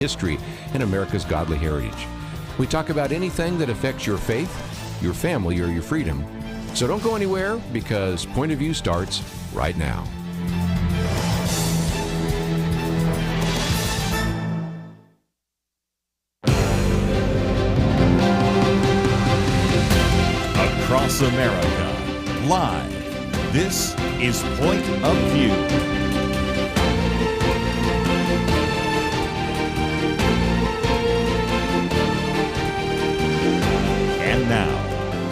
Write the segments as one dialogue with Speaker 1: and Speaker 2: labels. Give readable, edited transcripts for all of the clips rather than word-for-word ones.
Speaker 1: history, and America's godly heritage. We talk about anything that affects your faith, your family, or your freedom. So don't go anywhere, because Point of View starts right now.
Speaker 2: Across America, live, this is Point of View. And now,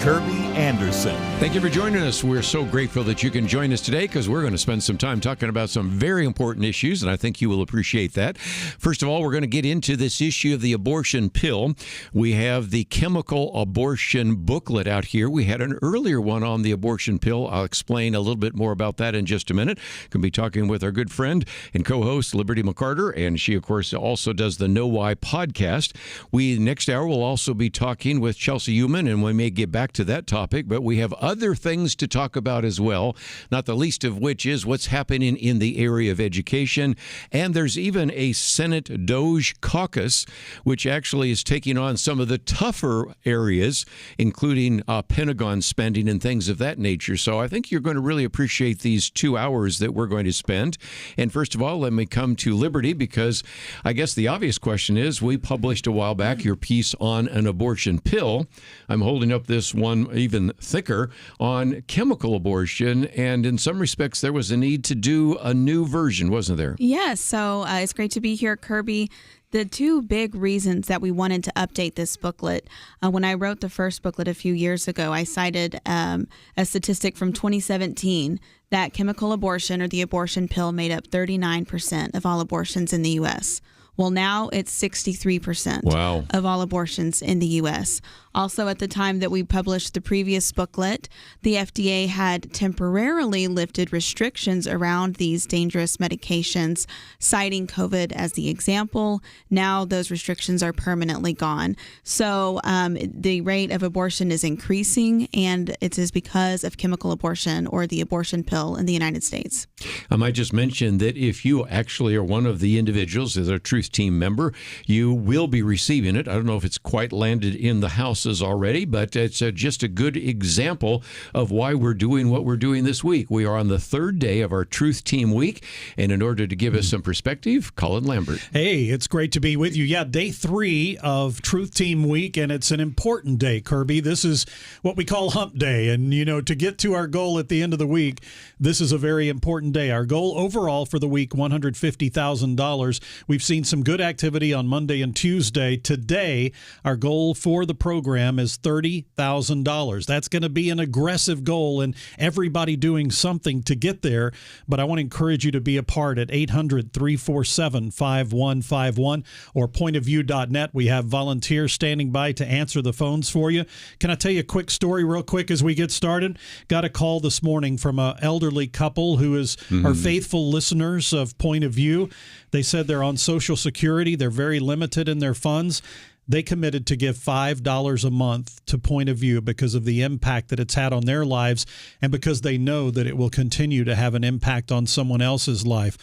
Speaker 2: Kerby Anderson.
Speaker 1: Thank you for joining us. We're so grateful that you can join us today, because we're going to spend some time talking about some very important issues, and I think you will appreciate that. First of all, we're going to get into this issue of the abortion pill. We have the chemical abortion booklet out here. We had an earlier one on the abortion pill. I'll explain a little bit more about that in just a minute. Going to be talking with our good friend and co-host Liberty McArtor, and she, of course, also does the Know Why podcast. Next hour, we'll also be talking with Chelsey Youman, and we may get back to that topic, but we have other things to talk about as well, not the least of which is what's happening in the area of education. And there's even a Senate Doge caucus, which actually is taking on some of the tougher areas, including Pentagon spending and things of that nature. So I think you're going to really appreciate these 2 hours that we're going to spend. And first of all, let me come to Liberty, because I guess the obvious question is, we published a while back your piece on an abortion pill. I'm holding up this one even thicker on chemical abortion, and in some respects there was a need to do a new version, wasn't there?
Speaker 3: Yes, so it's great to be here, Kerby. The two big reasons that we wanted to update this booklet, when I wrote the first booklet a few years ago, I cited a statistic from 2017 that chemical abortion, or the abortion pill, made up 39% of all abortions in the U.S. Well, now it's 63%
Speaker 1: Wow.
Speaker 3: of all abortions in the U.S. Also, at the time that we published the previous booklet, the FDA had temporarily lifted restrictions around these dangerous medications, citing COVID as the example. Now those restrictions are permanently gone. So the rate of abortion is increasing, and it is because of chemical abortion, or the abortion pill, in the United States.
Speaker 1: I might just mention that if you actually are one of the individuals as a Truth Team member, you will be receiving it. I don't know if it's quite landed in the houses already, but it's just a good example of why we're doing what we're doing this week. We are on the third day of our Truth Team week, and in order to give us some perspective, Collin Lambert.
Speaker 4: Hey, it's great to be with you. Yeah, day 3 of Truth Team week, and it's an important day, Kerby. This is what we call hump day, and to get to our goal at the end of the week, this is a very important day. Our goal overall for the week, $150,000. We've seen some good activity on Monday and Tuesday. Today, our goal for the program is $30,000. That's going to be an aggressive goal, and everybody doing something to get there. But I want to encourage you to be a part at 800-347-5151 or pointofview.net. We have volunteers standing by to answer the phones for you. Can I tell you a quick story real quick as we get started? Got a call this morning from an elderly couple who is our faithful listeners of Point of View. They said they're on Social Security. They're very limited in their funds. They committed to give $5 a month to Point of View because of the impact that it's had on their lives, and because they know that it will continue to have an impact on someone else's life.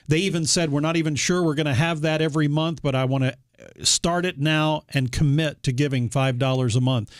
Speaker 4: They even said, we're not even sure we're going to have that every month, but I want to start it now and commit to giving $5 a month.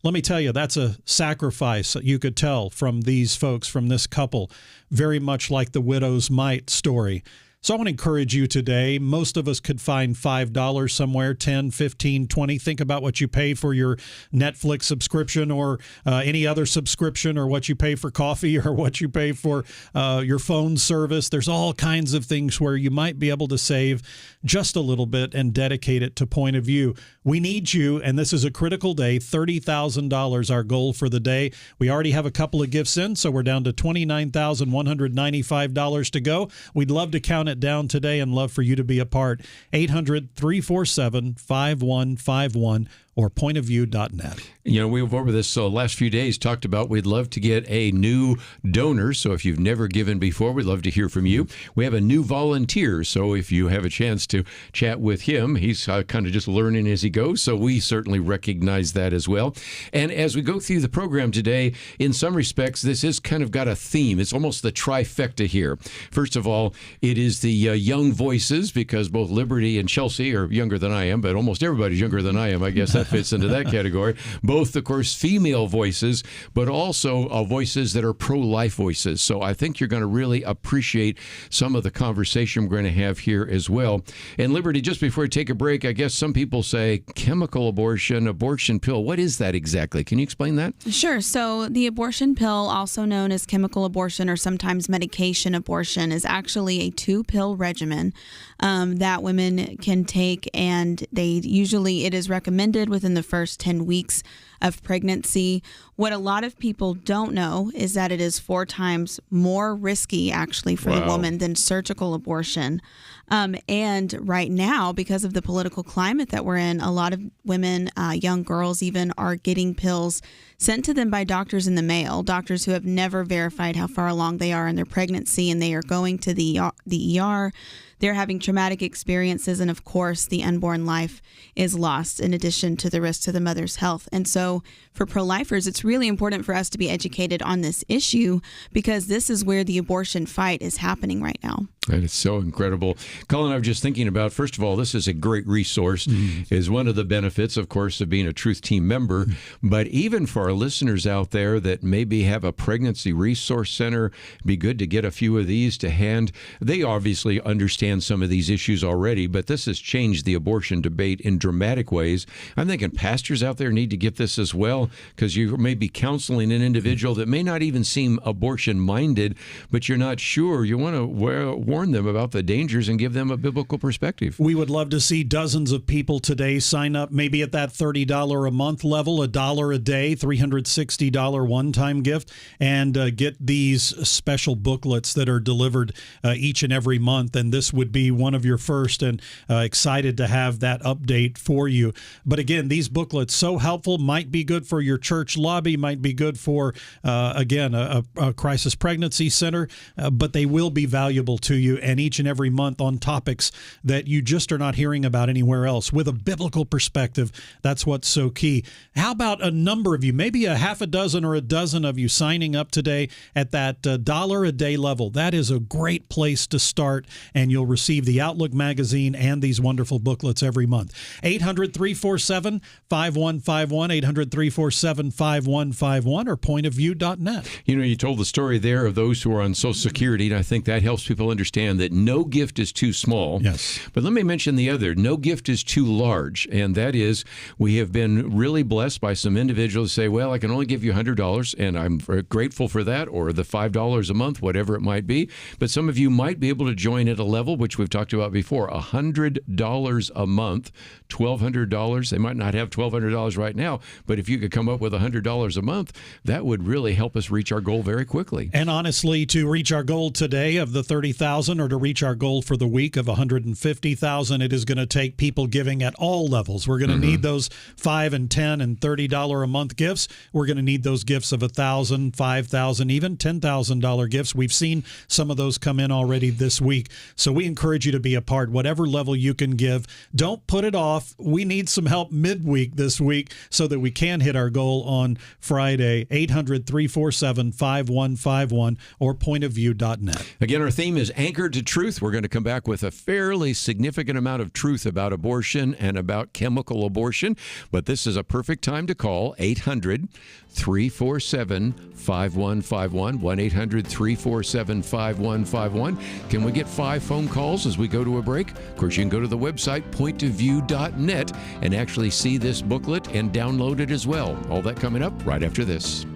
Speaker 4: Let me tell you, that's a sacrifice, you could tell from these folks, from this couple, very much like the widow's mite story. So I want to encourage you today. Most of us could find $5 somewhere, $10, $15, $20. Think about what you pay for your Netflix subscription, or any other subscription, or what you pay for coffee, or what you pay for your phone service. There's all kinds of things where you might be able to save just a little bit and dedicate it to Point of View. We need you, and this is a critical day. $30,000 our goal for the day. We already have a couple of gifts in, so we're down to $29,195 to go. We'd love to count it down today and love for you to be a part. 800-347-5151 or pointofview.net.
Speaker 1: You know, we've over this last few days talked about we'd love to get a new donor. So if you've never given before, we'd love to hear from you. We have a new volunteer. So if you have a chance to chat with him, he's kind of just learning as he goes. So we certainly recognize that as well. And as we go through the program today, in some respects, this has kind of got a theme. It's almost the trifecta here. First of all, it is the young voices, because both Liberty and Chelsey are younger than I am, but almost everybody's younger than I am. I guess that fits into that category. Both, of course, female voices, but also voices that are pro-life voices. So I think you're going to really appreciate some of the conversation we're going to have here as well. And Liberty, just before we take a break, I guess some people say chemical abortion, abortion pill. What is that exactly? Can you explain that?
Speaker 3: Sure. So the abortion pill, also known as chemical abortion or sometimes medication abortion, is actually a 2-pill regimen that women can take, and it is recommended within the first 10 weeks of pregnancy. What a lot of people don't know is that it is 4 times more risky actually for the woman than surgical abortion. And right now, because of the political climate that we're in, a lot of women, young girls even, are getting pills sent to them by doctors in the mail, doctors who have never verified how far along they are in their pregnancy, and they are going to the ER. They're having traumatic experiences, and of course, the unborn life is lost in addition to the risk to the mother's health. And so for pro-lifers, it's really important for us to be educated on this issue, because this is where the abortion fight is happening right now.
Speaker 1: And it's so incredible. Colin, I was just thinking about, first of all, this is a great resource, is one of the benefits, of course, of being a Truth Team member. But even for our listeners out there that maybe have a pregnancy resource center, it'd be good to get a few of these to hand. They obviously understand some of these issues already, but this has changed the abortion debate in dramatic ways. I'm thinking pastors out there need to get this as well, because you may be counseling an individual that may not even seem abortion-minded, but you're not sure. You want to warn them about the dangers and give them a biblical perspective.
Speaker 4: We would love to see dozens of people today sign up, maybe at that $30 a month level, $1 a day, $360 one-time gift, and get these special booklets that are delivered each and every month. And this would be one of your first, and excited to have that update for you. But again, these booklets, so helpful, might be good for your church lobby, might be good for, again, a crisis pregnancy center, but they will be valuable to you, and each and every month on topics that you just are not hearing about anywhere else with a biblical perspective. That's what's so key. How about a number of you, maybe a half a dozen or a dozen of you signing up today at that $1 a day level? That is a great place to start, and you'll receive the Outlook magazine and these wonderful booklets every month. 800-347-5151, 800-347-5151, or pointofview.net.
Speaker 1: You know, you told the story there of those who are on Social Security, and I think that helps people understand that no gift is too small.
Speaker 4: Yes.
Speaker 1: But let me mention the other. No gift is too large, and that is, we have been really blessed by some individuals who say, well, I can only give you $100, and I'm grateful for that, or the $5 a month, whatever it might be. But some of you might be able to join at a level, which we've talked about before, $100 a month, $1,200. They might not have $1,200 right now, but if you could come up with $100 a month, that would really help us reach our goal very quickly.
Speaker 4: And honestly, to reach our goal today of the 30,000, or to reach our goal for the week of 150,000, it is going to take people giving at all levels. We're going to need those $5 and $10 and $30 a month gifts. We're going to need those gifts of $1,000, $5,000, even $10,000 gifts. We've seen some of those come in already this week. So we encourage you to be a part, whatever level you can give. Don't put it off. We need some help midweek this week so that we can hit our goal on Friday. 800-347-5151 or pointofview.net.
Speaker 1: Again, our theme is Anchored to Truth. We're going to come back with a fairly significant amount of truth about abortion and about chemical abortion. But this is a perfect time to call 800-347-5151, 1-800-347-5151. Can we get 5 phone calls as we go to a break? Of course, you can go to the website, pointofview.net, and actually see this booklet and download it as well. All that coming up right after this.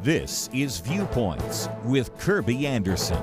Speaker 2: This is Viewpoints with Kerby Anderson.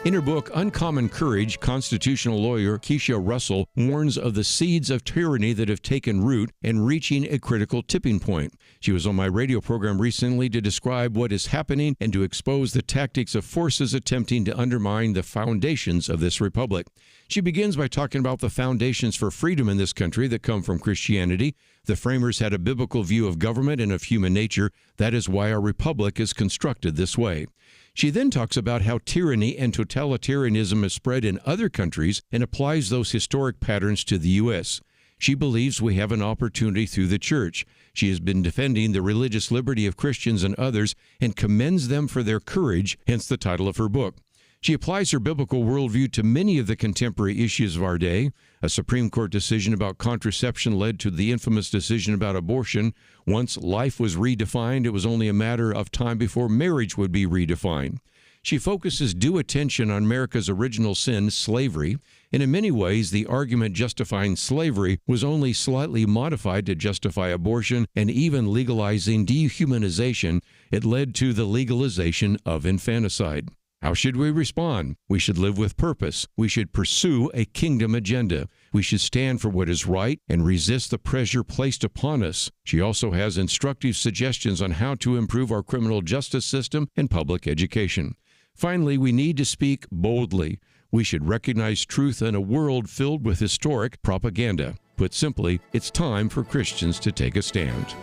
Speaker 1: In her book, Uncommon Courage, constitutional lawyer Keisha Russell warns of the seeds of tyranny that have taken root and reaching a critical tipping point. She was on my radio program recently to describe what is happening and to expose the tactics of forces attempting to undermine the foundations of this republic. She begins by talking about the foundations for freedom in this country that come from Christianity. The framers had a biblical view of government and of human nature. That is why our republic is constructed this way. She then talks about how tyranny and totalitarianism has spread in other countries and applies those historic patterns to the U.S. She believes we have an opportunity through the church. She has been defending the religious liberty of Christians and others and commends them for their courage, hence the title of her book. She applies her biblical worldview to many of the contemporary issues of our day. A Supreme Court decision about contraception led to the infamous decision about abortion. Once life was redefined, it was only a matter of time before marriage would be redefined. She focuses due attention on America's original sin, slavery, and in many ways the argument justifying slavery was only slightly modified to justify abortion and even legalizing dehumanization. It led to the legalization of infanticide. How should we respond? We should live with purpose. We should pursue a kingdom agenda. We should stand for what is right and resist the pressure placed upon us. She also has instructive suggestions on how to improve our criminal justice system and public education. Finally, we need to speak boldly. We should recognize truth in a world filled with historic propaganda. Put simply, it's time for Christians to take a stand.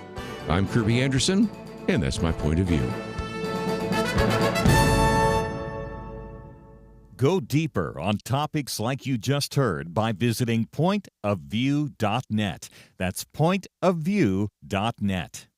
Speaker 1: I'm Kerby Anderson, and that's my point of view.
Speaker 2: Go deeper on topics like you just heard by visiting pointofview.net. That's pointofview.net.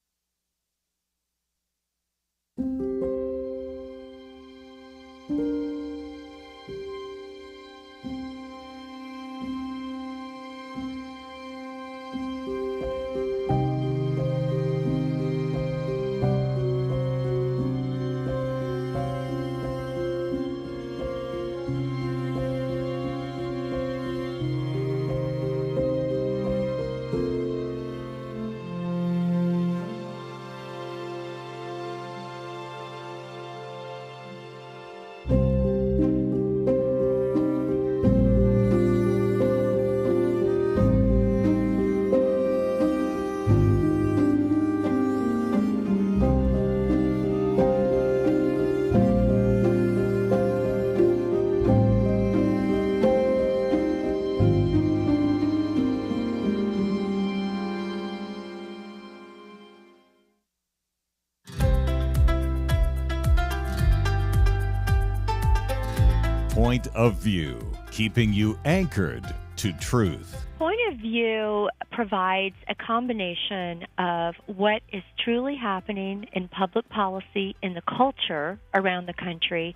Speaker 2: Point of View, keeping you anchored to truth.
Speaker 5: Point of View provides a combination of what is truly happening in public policy in the culture around the country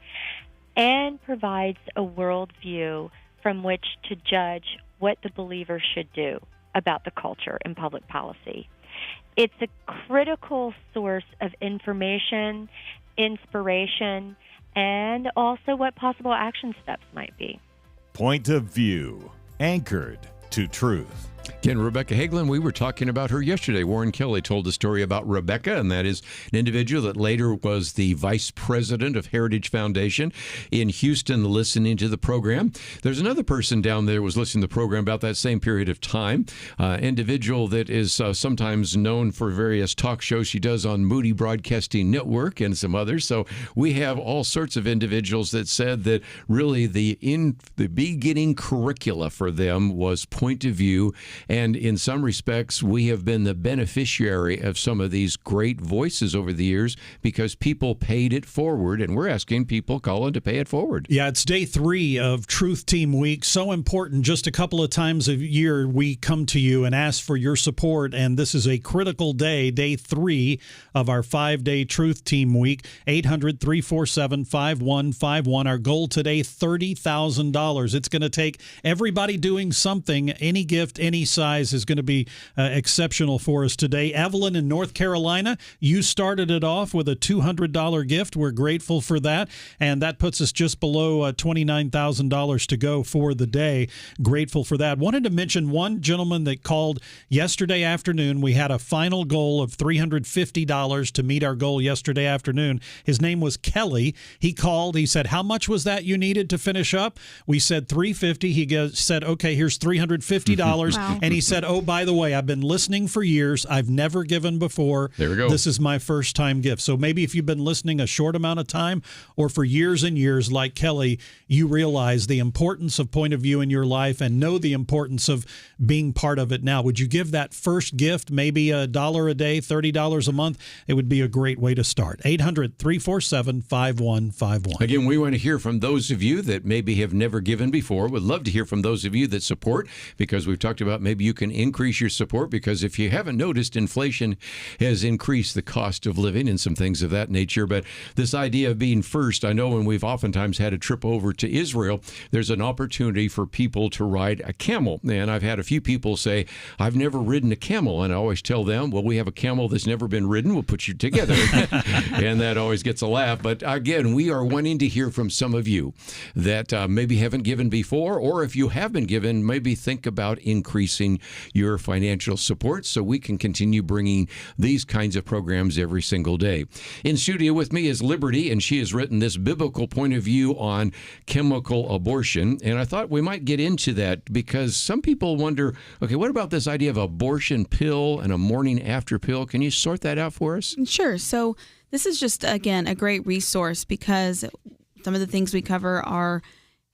Speaker 5: and provides a worldview from which to judge what the believer should do about the culture and public policy. It's a critical source of information, inspiration, and also what possible action steps might be.
Speaker 2: Point of View, anchored to truth.
Speaker 1: Again, Rebecca Hagelin, we were talking about her yesterday. Warren Kelly told a story about Rebecca, and that is an individual that later was the vice president of Heritage Foundation in Houston listening to the program. There's another person down there who was listening to the program about that same period of time, individual that is sometimes known for various talk shows she does on Moody Broadcasting Network and some others. So we have all sorts of individuals that said that really the beginning curricula for them was Point of View. And in some respects, we have been the beneficiary of some of these great voices over the years because people paid it forward. And we're asking people, Colin, to pay it forward.
Speaker 4: Yeah, it's day 3 of Truth Team Week. So important. Just a couple of times a year, we come to you and ask for your support. And this is a critical day, day 3 of our 5-day Truth Team Week. 800-347-5151. Our goal today, $30,000. It's going to take everybody doing something, any gift, any any size is going to be exceptional for us today. Evelyn in North Carolina, you started it off with a $200 gift. We're grateful for that, and that puts us just below $29,000 to go for the day. Grateful for that. Wanted to mention one gentleman that called yesterday afternoon. We had a final goal of $350 to meet our goal yesterday afternoon. His name was Kelly. He called. He said, how much was that you needed to finish up? We said $350. He said, okay, here's $350.
Speaker 3: Wow.
Speaker 4: And he said, oh, by the way, I've been listening for years. I've never given before.
Speaker 1: There we go.
Speaker 4: This is my first time gift. So maybe if you've been listening a short amount of time or for years and years like Kelly, you realize the importance of point of view in your life and know the importance of being part of it now. Would you give that first gift, maybe $1 a day, $30 a month? It would be a great way to start. 800-347-5151.
Speaker 1: Again, we want to hear from those of you that maybe have never given before. Would love to hear from those of you that support, because we've talked about maybe you can increase your support, because if you haven't noticed, inflation has increased the cost of living and some things of that nature. But this idea of being first, I know when we've oftentimes had a trip over to Israel, there's an opportunity for people to ride a camel. And I've had a few people say, I've never ridden a camel. And I always tell them, well, we have a camel that's never been ridden. We'll put you together. And that always gets a laugh. But again, we are wanting to hear from some of you that maybe haven't given before, or if you have been given, maybe think about increasing your financial support so we can continue bringing these kinds of programs every single day. In studio with me is Liberty, and she has written this biblical point of view on chemical abortion. And I thought we might get into that because some people wonder, okay, what about this idea of abortion pill and a morning after pill? Can you sort that out for us?
Speaker 3: Sure. So this is just, again, a great resource because some of the things we cover are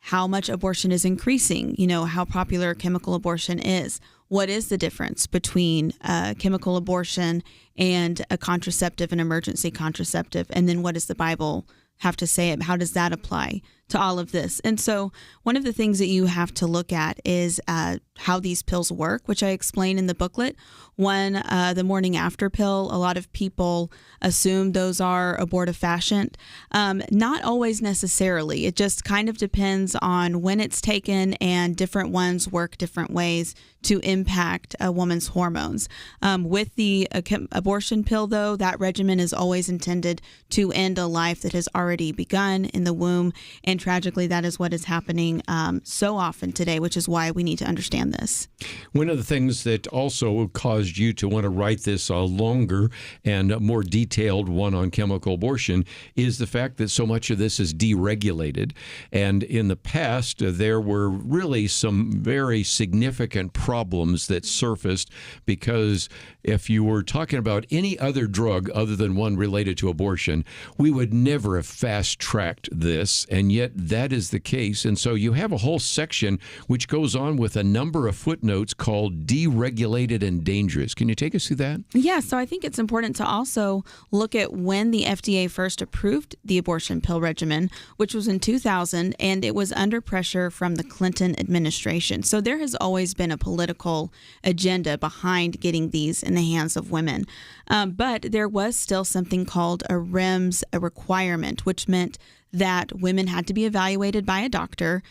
Speaker 3: how much abortion is increasing, how popular chemical abortion is. What is the difference between chemical abortion and a contraceptive, an emergency contraceptive? And then what does the Bible have to say? How does that apply to all of this? And so one of the things that you have to look at is how these pills work, which I explain in the booklet. One, the morning after pill, a lot of people assume those are abortifacient. Not always necessarily. It just kind of depends on when it's taken, and different ones work different ways to impact a woman's hormones. With the abortion pill, though, that regimen is always intended to end a life that has already begun in the womb. And tragically, that is what is happening so often today, which is why we need to understand this.
Speaker 1: One of the things that also caused you to want to write this longer and more detailed one on chemical abortion is the fact that so much of this is deregulated. And in the past, there were really some very significant problems that surfaced because if you were talking about any other drug other than one related to abortion, we would never have fast-tracked this, and yet that is the case. And so you have a whole section which goes on with a number of footnotes called deregulated and dangerous. Can you take us through that?
Speaker 3: Yeah, so I think it's important to also look at when the FDA first approved the abortion pill regimen, which was in 2000, and it was under pressure from the Clinton administration. So there has always been a political agenda behind getting these in the hands of women. But there was still something called a REMS, a requirement, which meant that women had to be evaluated by a doctor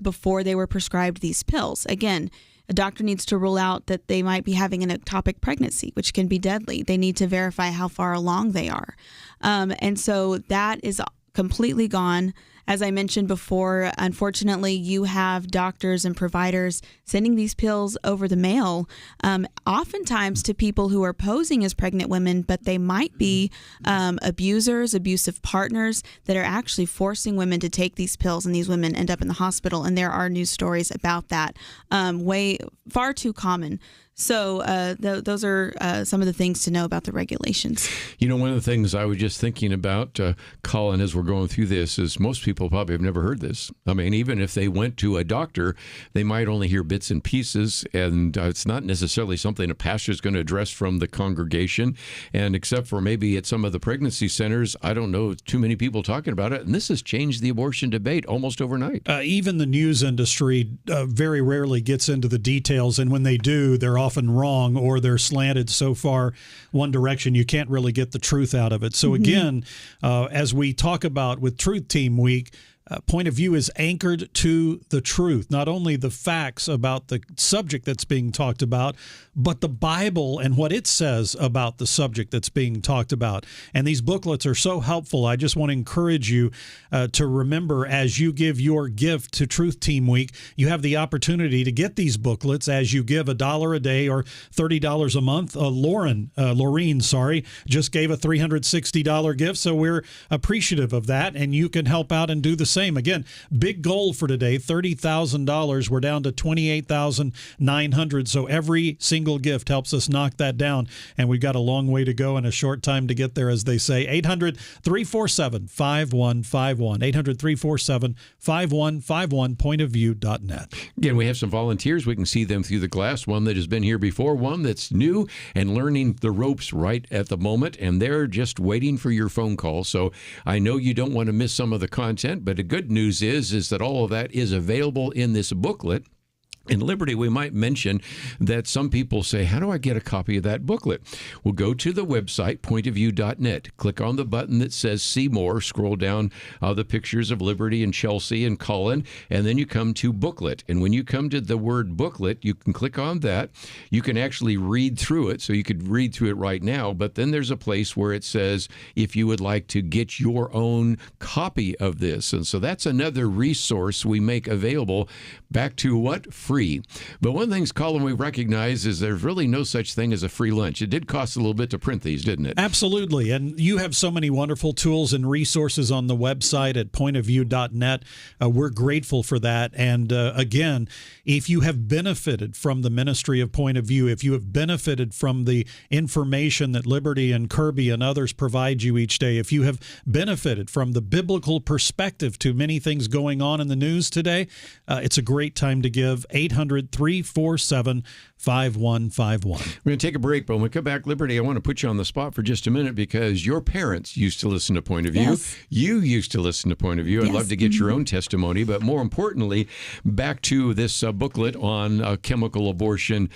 Speaker 3: before they were prescribed these pills. Again, a doctor needs to rule out that they might be having an ectopic pregnancy, which can be deadly. They need to verify how far along they are. And so that is completely gone. As I mentioned before, unfortunately, you have doctors and providers sending these pills over the mail, oftentimes to people who are posing as pregnant women, but they might be abusers, abusive partners that are actually forcing women to take these pills, and these women end up in the hospital. And there are news stories about that, far too common. So those are some of the things to know about the regulations.
Speaker 1: One of the things I was just thinking about, Colin, as we're going through this, is most people probably have never heard this. I mean, even if they went to a doctor, they might only hear bits and pieces, and it's not necessarily something a pastor is going to address from the congregation. And except for maybe at some of the pregnancy centers, I don't know too many people talking about it. And this has changed the abortion debate almost overnight.
Speaker 4: Even the news industry very rarely gets into the details, and when they do, they're often wrong, or they're slanted so far one direction you can't really get the truth out of it. So again, as we talk about with Truth Team Week, Point of View is anchored to the truth, not only the facts about the subject that's being talked about, but the Bible and what it says about the subject that's being talked about. And these booklets are so helpful. I just want to encourage you to remember, as you give your gift to Truth Team Week, you have the opportunity to get these booklets as you give $1 a day or $30 a month. Laureen, just gave a $360 gift, so we're appreciative of that, and you can help out and do the same. Again, big goal for today, $30,000. We're down to $28,900, so every single gift helps us knock that down, and we've got a long way to go and a short time to get there, as they say. 800-347-5151, 800-347-5151, pointofview.net.
Speaker 1: Again, we have some volunteers. We can see them through the glass, one that has been here before, one that's new and learning the ropes right at the moment, and they're just waiting for your phone call. So I know you don't want to miss some of the content, but the good news is that all of that is available in this booklet. In Liberty, we might mention that some people say, how do I get a copy of that booklet? Well, go to the website, pointofview.net. Click on the button that says See More. Scroll down the pictures of Liberty and Chelsey and Colin, and then you come to booklet. And when you come to the word booklet, you can click on that. You can actually read through it, so you could read through it right now. But then there's a place where it says if you would like to get your own copy of this. And so that's another resource we make available. Back to what? Free. But one of the things, Colin, we recognize is there's really no such thing as a free lunch. It did cost a little bit to print these, didn't it?
Speaker 4: Absolutely. And you have so many wonderful tools and resources on the website at pointofview.net. We're grateful for that. And again, if you have benefited from the ministry of Point of View, if you have benefited from the information that Liberty and Kerby and others provide you each day, if you have benefited from the biblical perspective to many things going on in the news today, it's a great time to give. 800-347-5151.
Speaker 1: We're going to take a break, but when we come back, Liberty, I want to put you on the spot for just a minute because your parents used to listen to Point of View.
Speaker 3: Yes.
Speaker 1: You used to listen to Point of View. I'd
Speaker 3: Yes.
Speaker 1: love to get your own testimony, but more importantly, back to this booklet on chemical abortion.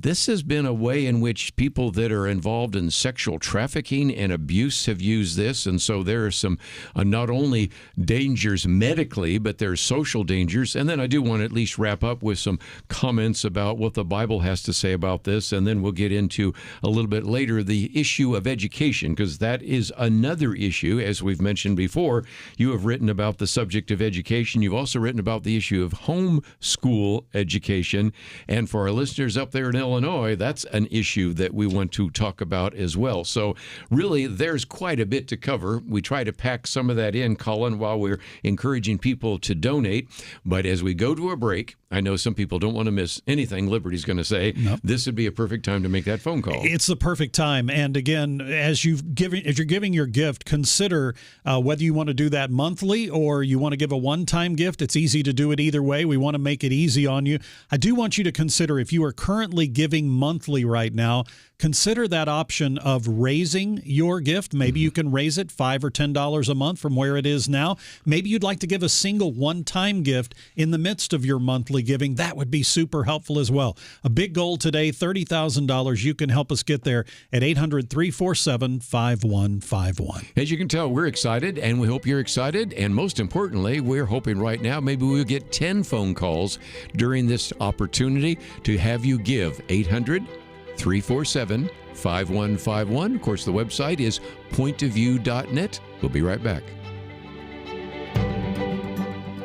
Speaker 1: This has been a way in which people that are involved in sexual trafficking and abuse have used this, and so there are some not only dangers medically, but there's social dangers. And then I do want to at least wrap up with some comments about what the Bible has to say about this, and then we'll get into a little bit later the issue of education, because that is another issue. As we've mentioned before, you have written about the subject of education. You've also written about the issue of homeschool education, and for our listeners up there in Illinois, that's an issue that we want to talk about as well. So really, there's quite a bit to cover. We try to pack some of that in, Colin, while we're encouraging people to donate. But as we go to a break, I know some people don't want to miss anything Liberty's going to say. Nope. This would be a perfect time to make that phone call.
Speaker 4: It's the perfect time. And again, as you're giving your gift, consider whether you want to do that monthly or you want to give a one-time gift. It's easy to do it either way. We want to make it easy on you. I do want you to consider, if you are currently giving monthly right now, consider that option of raising your gift. Maybe you can raise it $5 or $10 a month from where it is now. Maybe you'd like to give a single one-time gift in the midst of your monthly giving. That would be super helpful as well. A big goal today, $30,000. You can help us get there at 800-347-5151.
Speaker 1: As you can tell, we're excited, and we hope you're excited. And most importantly, we're hoping right now maybe we'll get 10 phone calls during this opportunity to have you give. 800-347-5151. Of course, the website is pointofview.net. We'll be right back.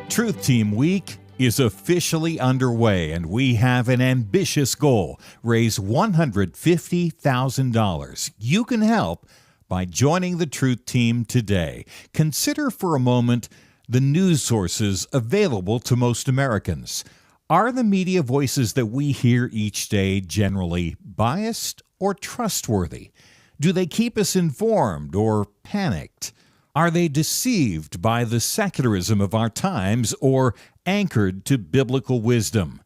Speaker 2: Truth Team Week is officially underway, and we have an ambitious goal: raise $150,000. You can help by joining the Truth Team today. Consider for a moment the news sources available to most Americans. Are the media voices that we hear each day generally biased or trustworthy? Do they keep us informed or panicked? Are they deceived by the secularism of our times or anchored to biblical wisdom?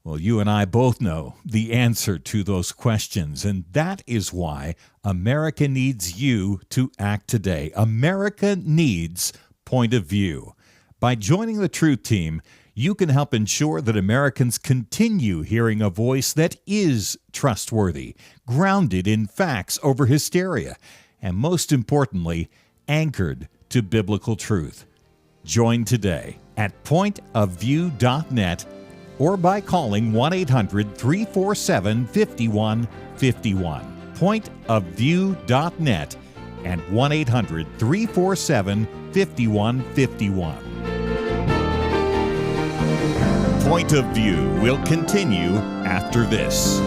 Speaker 2: Well, you and I both know the answer to those questions, and that is why America needs you to act today. America needs Point of View. By joining the Truth Team, you can help ensure that Americans continue hearing a voice that is trustworthy, grounded in facts over hysteria, and most importantly, anchored to biblical truth. Join today at pointofview.net or by calling 1-800-347-5151. Pointofview.net and 1-800-347-5151. Point of View will continue after this.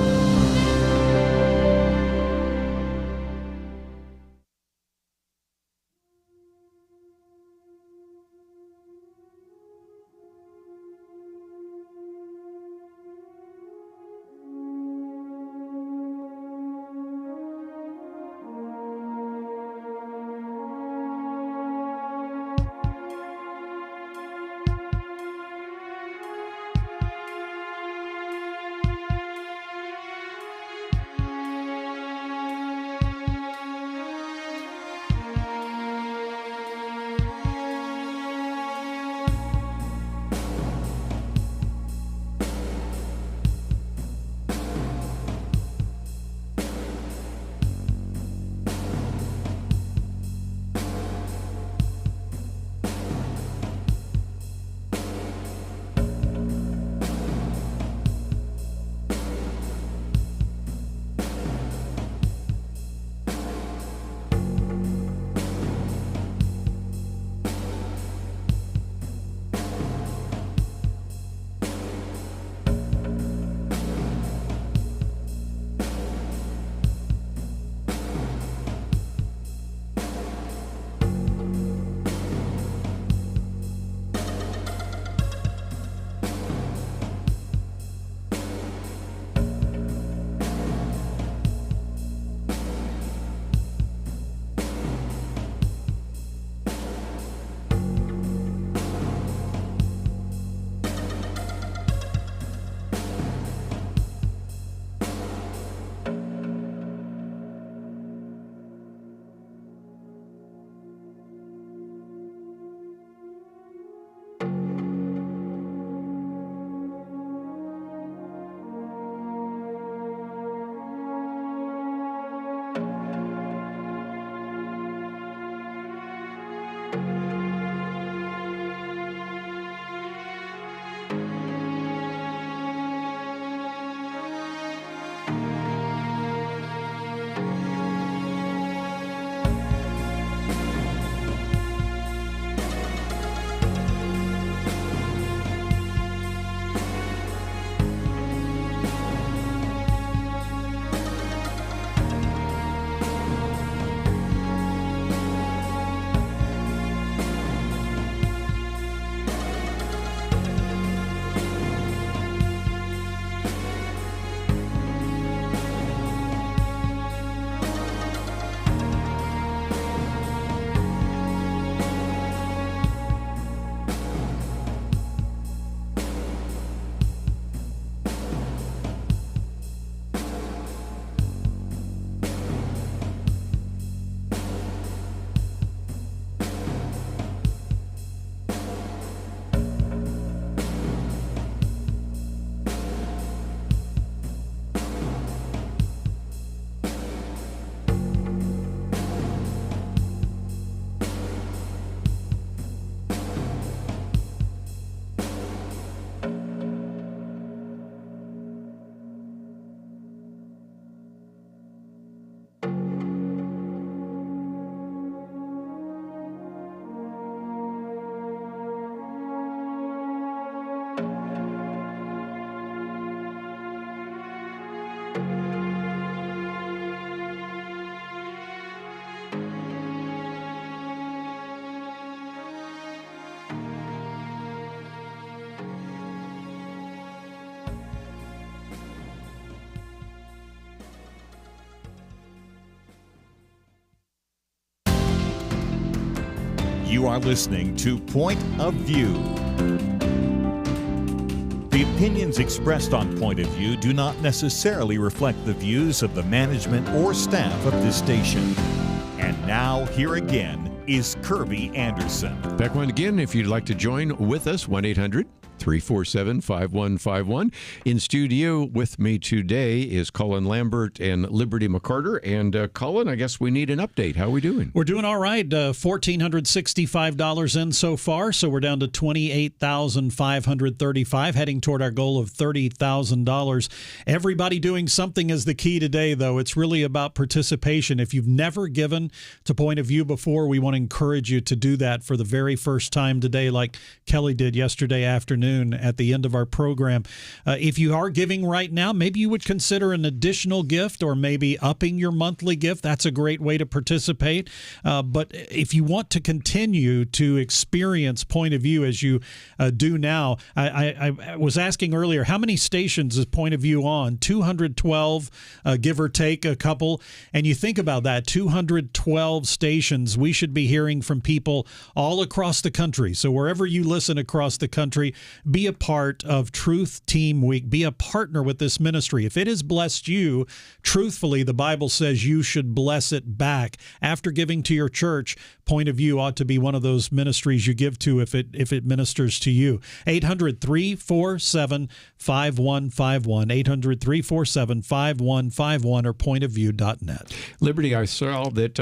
Speaker 2: You are listening to Point of View. The opinions expressed on Point of View do not necessarily reflect the views of the management or staff of this station. And now, here again, is Kerby Anderson.
Speaker 1: Back one again, if you'd like to join with us, 1-800 800-347-5151. In studio with me today is Collin Lambert and Liberty McArtor. And Colin, I guess we need an update. How are we doing?
Speaker 4: We're doing all right. $1,465 in so far, so we're down to $28,535, heading toward our goal of $30,000. Everybody doing something is the key today, though. It's really about participation. If you've never given to Point of View before, we want to encourage you to do that for the very first time today, like Kelly did yesterday afternoon at the end of our program. If you are giving right now, maybe you would consider an additional gift or maybe upping your monthly gift. That's a great way to participate. But if you want to continue to experience Point of View as you do now, I was asking earlier, how many stations is Point of View on? 212, give or take a couple. And you think about that, 212 stations. We should be hearing from people all across the country. So wherever you listen across the country, be a part of Truth Team Week. Be a partner with this ministry. If it has blessed you, truthfully, the Bible says you should bless it back. After giving to your church, Point of View ought to be one of those ministries you give to if it ministers to you. 800-347-5151, 800-347-5151, or pointofview.net.
Speaker 1: Liberty, I saw that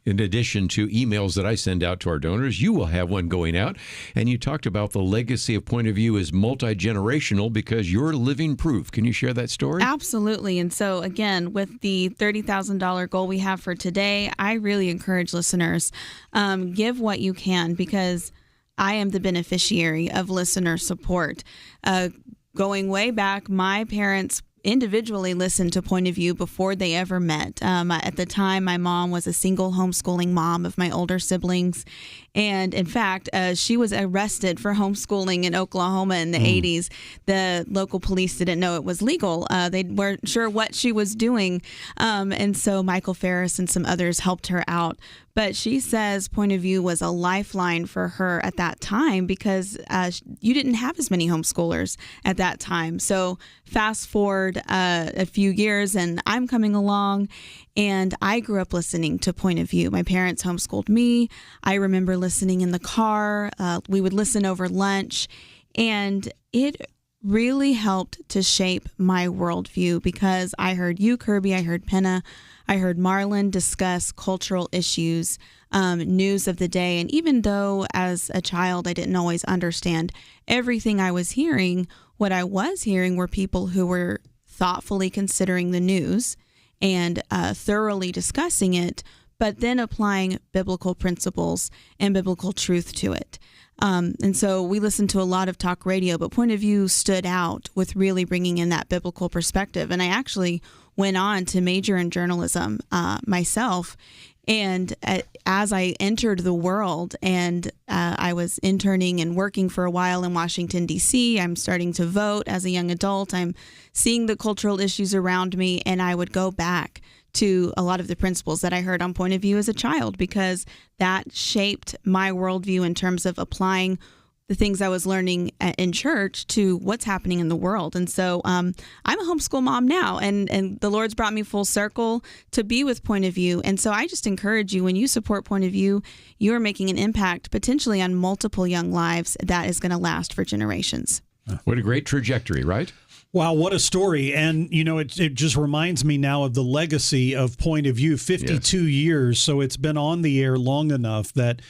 Speaker 1: in addition to emails that I send out to our donors, you will have one going out, and you talked about the legacy of Point of View is multi-generational because you're living proof. Can you share that story?
Speaker 3: Absolutely. And so, again, with the $30,000 goal we have for today, I really encourage listeners, give what you can, because I am the beneficiary of listener support. Going way back, my parents individually listened to Point of View before they ever met. At the time, my mom was a single homeschooling mom of my older siblings. And in fact, she was arrested for homeschooling in Oklahoma in the 80s. The local police didn't know it was legal. They weren't sure what she was doing. And so Michael Ferris and some others helped her out. But she says Point of View was a lifeline for her at that time because you didn't have as many homeschoolers at that time. So fast forward a few years and I'm coming along, and I grew up listening to Point of View. My parents homeschooled me. I remember listening in the car. We would listen over lunch, and it really helped to shape my worldview because I heard you, Kerby, I heard Penna, I heard Marlon discuss cultural issues, news of the day. And even though as a child I didn't always understand everything I was hearing, what I was hearing were people who were thoughtfully considering the news and thoroughly discussing it, but then applying biblical principles and biblical truth to it. And so we listened to a lot of talk radio, but Point of View stood out with really bringing in that biblical perspective. And I actually went on to major in journalism myself. And as I entered the world and I was interning and working for a while in Washington, D.C., I'm starting to vote as a young adult. I'm seeing the cultural issues around me, and I would go back to a lot of the principles that I heard on Point of View as a child because that shaped my worldview in terms of applying the things I was learning in church to what's happening in the world. And so I'm a homeschool mom now, and the Lord's brought me full circle to be with Point of View. And so I just encourage you, when you support Point of View, you are making an impact potentially on multiple young lives that is going to last for generations.
Speaker 1: What a great trajectory, right?
Speaker 4: Wow, what a story. And, you know, it just reminds me now of the legacy of Point of View, 52 years. So it's been on the air long enough that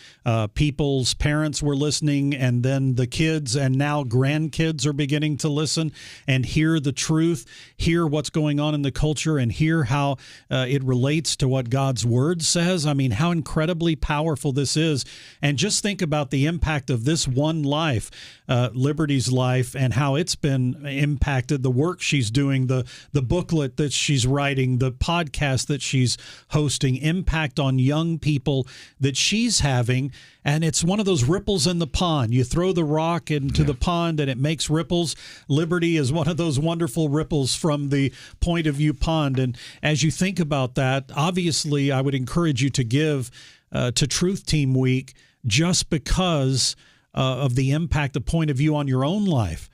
Speaker 4: people's parents were listening, and then the kids and now grandkids are beginning to listen and hear the truth, hear what's going on in the culture, and hear how it relates to what God's Word says. I mean, how incredibly powerful this is. And just think about the impact of this one life, Liberty's life, and how it's been impacted. The work she's doing, the booklet that she's writing, the podcast that she's hosting, impact on young people that she's having. And it's one of those ripples in the pond. You throw the rock into the pond and it makes ripples. Liberty is one of those wonderful ripples from the Point of View pond. And as you think about that, obviously I would encourage you to give to Truth Team Week just because of the impact of Point of View on your own life.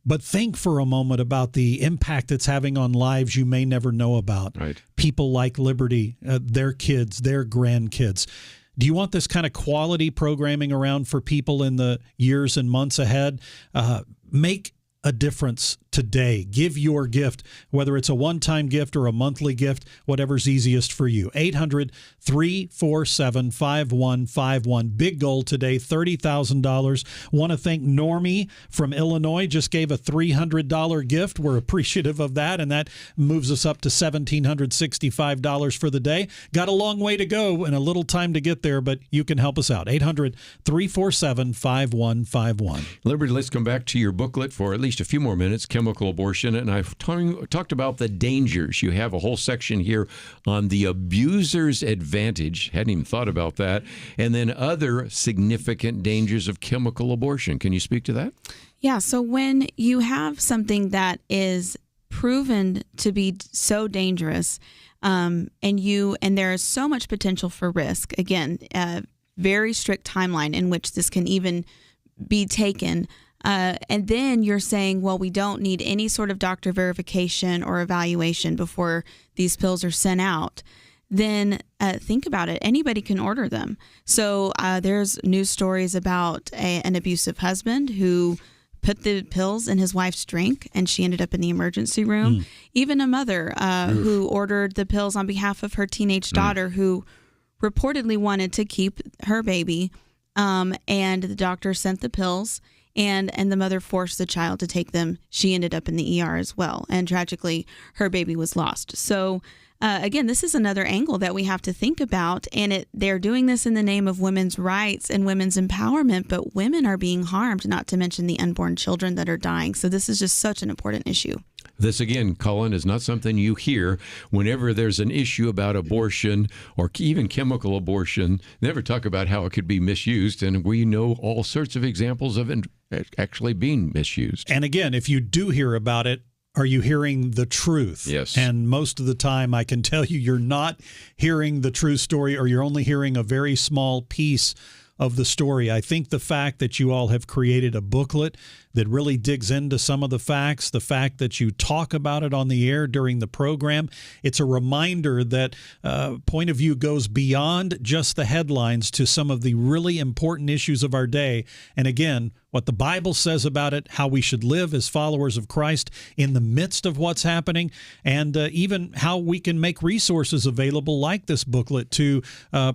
Speaker 4: But think for a moment about the impact it's having on lives you may never know about.
Speaker 1: Right.
Speaker 4: People like Liberty, their kids, their grandkids. Do you want this kind of quality programming around for people in the years and months ahead? Make a difference today. Give your gift, whether it's a one-time gift or a monthly gift, whatever's easiest for you. 800-347-5151. Big goal today, $30,000. Want to thank Normie from Illinois, just gave a $300 gift. We're appreciative of that, and that moves us up to $1,765 for the day. Got a long way to go and a little time to get there, but you can help us out. 800-347-5151.
Speaker 1: Liberty, let's come back to your booklet for at least a few more minutes, Chemical Abortion. And I've talked about the dangers. You have a whole section here on the abuser's advantage. Hadn't even thought about that. And then other significant dangers of chemical abortion. Can you speak to that?
Speaker 3: Yeah. So when you have something that is proven to be so dangerous, and there is so much potential for risk, again, a very strict timeline in which this can even be taken. And then you're saying, well, we don't need any sort of doctor verification or evaluation before these pills are sent out. Then think about it. Anybody can order them. So there's news stories about an abusive husband who put the pills in his wife's drink and she ended up in the emergency room. Even a mother who ordered the pills on behalf of her teenage daughter who reportedly wanted to keep her baby. And the doctor sent the pills. And the mother forced the child to take them. She ended up in the ER as well. And tragically, her baby was lost. So, again, this is another angle that we have to think about. And they're doing this in the name of women's rights and women's empowerment. But women are being harmed, not to mention the unborn children that are dying. So this is just such an important issue.
Speaker 1: This, again, Colin, is not something you hear whenever there's an issue about abortion or even chemical abortion. Never talk about how it could be misused. And we know all sorts of examples of it actually being misused.
Speaker 4: And again, if you do hear about it, are you hearing the truth?
Speaker 1: Yes.
Speaker 4: And most of the time, I can tell you, you're not hearing the true story, or you're only hearing a very small piece of the story. I think the fact that you all have created a booklet that really digs into some of the facts, the fact that you talk about it on the air during the program, it's a reminder that Point of View goes beyond just the headlines to some of the really important issues of our day. And again, what the Bible says about it, how we should live as followers of Christ in the midst of what's happening, and even how we can make resources available like this booklet to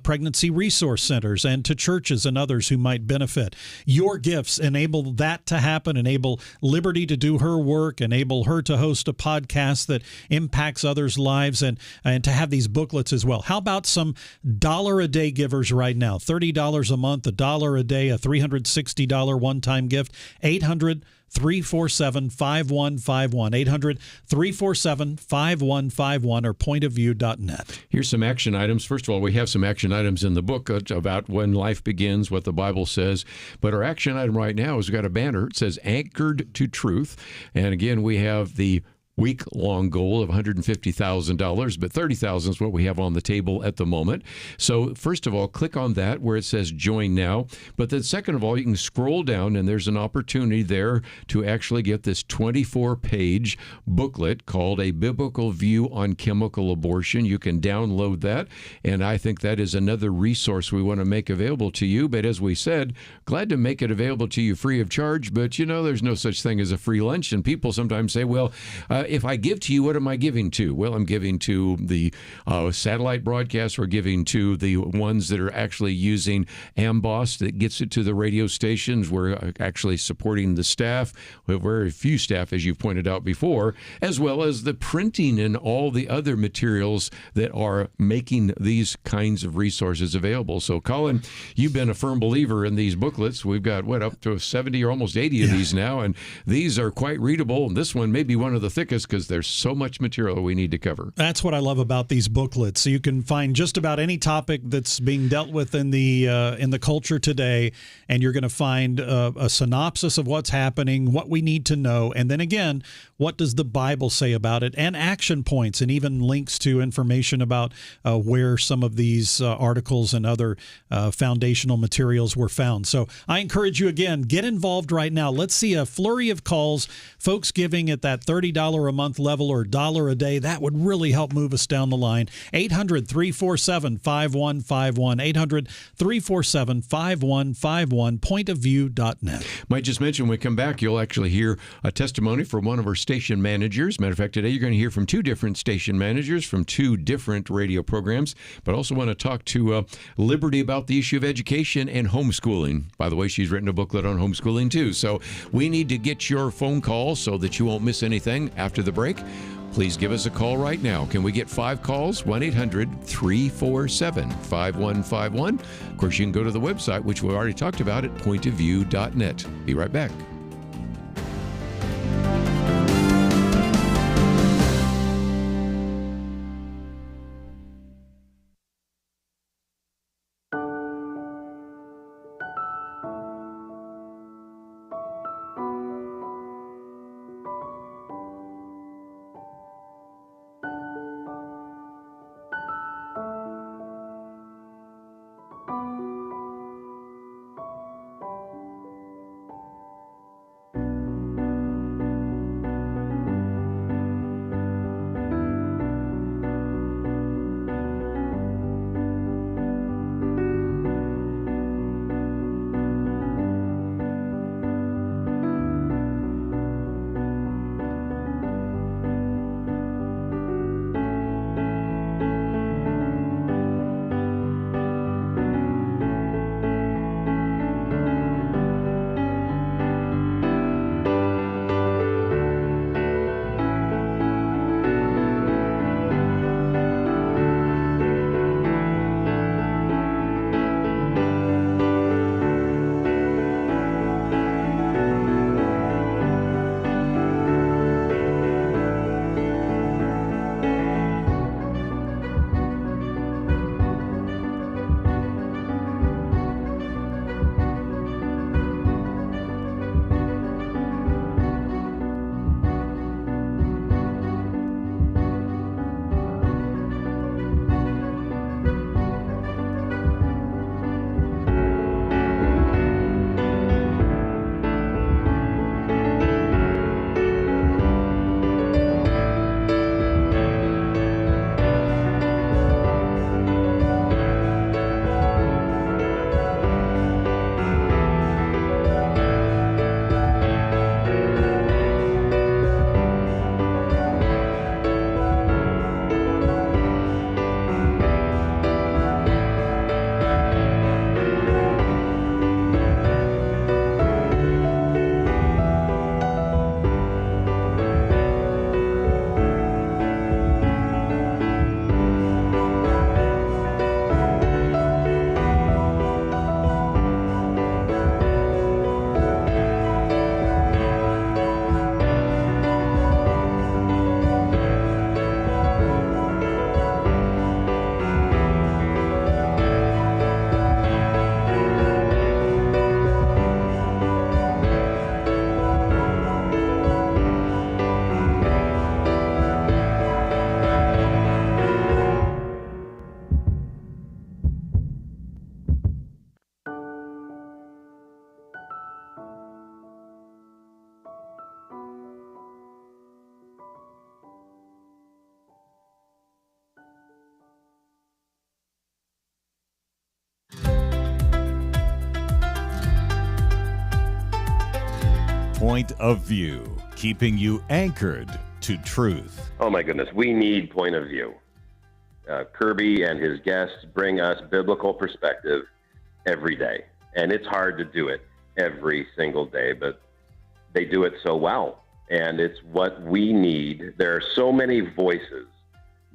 Speaker 4: pregnancy resource centers and to churches and others who might benefit. Your gifts enable that to happen, enable Liberty to do her work, enable her to host a podcast that impacts others' lives, and to have these booklets as well. How about some $1-a-day givers right now? $30 a month, $1 a day, a $360 one-time gift. 800-347-5151. 800-347-5151 or pointofview.net.
Speaker 1: Here's some action items. First of all, we have some action items in the book about when life begins, what the Bible says. But our action item right now is we've got a banner. It says Anchored to Truth. And again, we have the week-long goal of $150,000, but $30,000 is what we have on the table at the moment. So first of all, click on that where it says Join Now. But then second of all, you can scroll down and there's an opportunity there to actually get this 24-page booklet called A Biblical View on Chemical Abortion. You can download that, and I think that is another resource we want to make available to you. But as we said, glad to make it available to you free of charge, but you know there's no such thing as a free lunch, and people sometimes say, well, if I give to you, what am I giving to? Well, I'm giving to the satellite broadcasts. We're giving to the ones that are actually using Amboss that gets it to the radio stations. We're actually supporting the staff. We have very few staff, as you pointed out before, as well as the printing and all the other materials that are making these kinds of resources available. So, Colin, you've been a firm believer in these booklets. We've got, up to 70 or almost 80 of these now, and these are quite readable. And this one may be one of the thickest because there's so much material we need to cover.
Speaker 4: That's what I love about these booklets. So you can find just about any topic that's being dealt with in the culture today, and you're going to find a synopsis of what's happening, what we need to know, and then again, what does the Bible say about it, and action points, and even links to information about where some of these articles and other foundational materials were found. So I encourage you again, get involved right now. Let's see a flurry of calls, folks giving at that $30 $1 a month level or $1 a day, that would really help move us down the line. 800-347-5151. 800-347-5151. Pointofview.net.
Speaker 1: Might just mention when we come back, you'll actually hear a testimony from one of our station managers. Matter of fact, today you're going to hear from two different station managers from two different radio programs, but also want to talk to Liberty about the issue of education and homeschooling. By the way, she's written a booklet on homeschooling too. So we need to get your phone call so that you won't miss anything after the break. Please give us a call right now. Can we get 5 calls? 1-800-347-5151. Of course, you can go to the website, which we already talked about, at pointofview.net. Be right back.
Speaker 2: Point of View, keeping you anchored to truth.
Speaker 6: Oh my goodness, we need Point of View. Kerby and his guests bring us biblical perspective every day. And it's hard to do it every single day, but they do it so well. And it's what we need. There are so many voices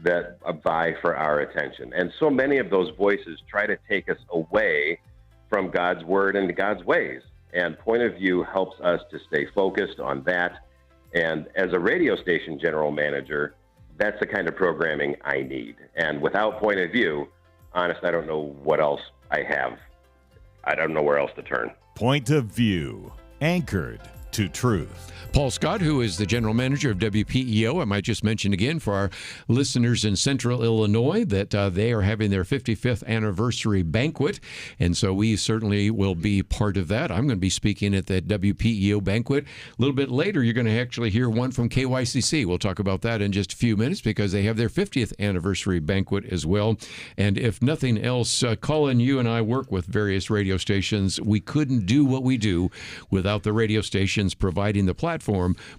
Speaker 6: that vie for our attention. And so many of those voices try to take us away from God's word and God's ways. And Point of View helps us to stay focused on that. And as a radio station general manager, that's the kind of programming I need. And without Point of View, honest, I don't know what else I have. I don't know where else to turn.
Speaker 2: Point of View, anchored to truth.
Speaker 1: Paul Scott, who is the general manager of WPEO, I might just mention again for our listeners in Central Illinois that they are having their 55th anniversary banquet, and so we certainly will be part of that. I'm going to be speaking at that WPEO banquet. A little bit later, you're going to actually hear one from KYCC. We'll talk about that in just a few minutes because they have their 50th anniversary banquet as well. And if nothing else, Colin, you and I work with various radio stations. We couldn't do what we do without the radio stations providing the platform,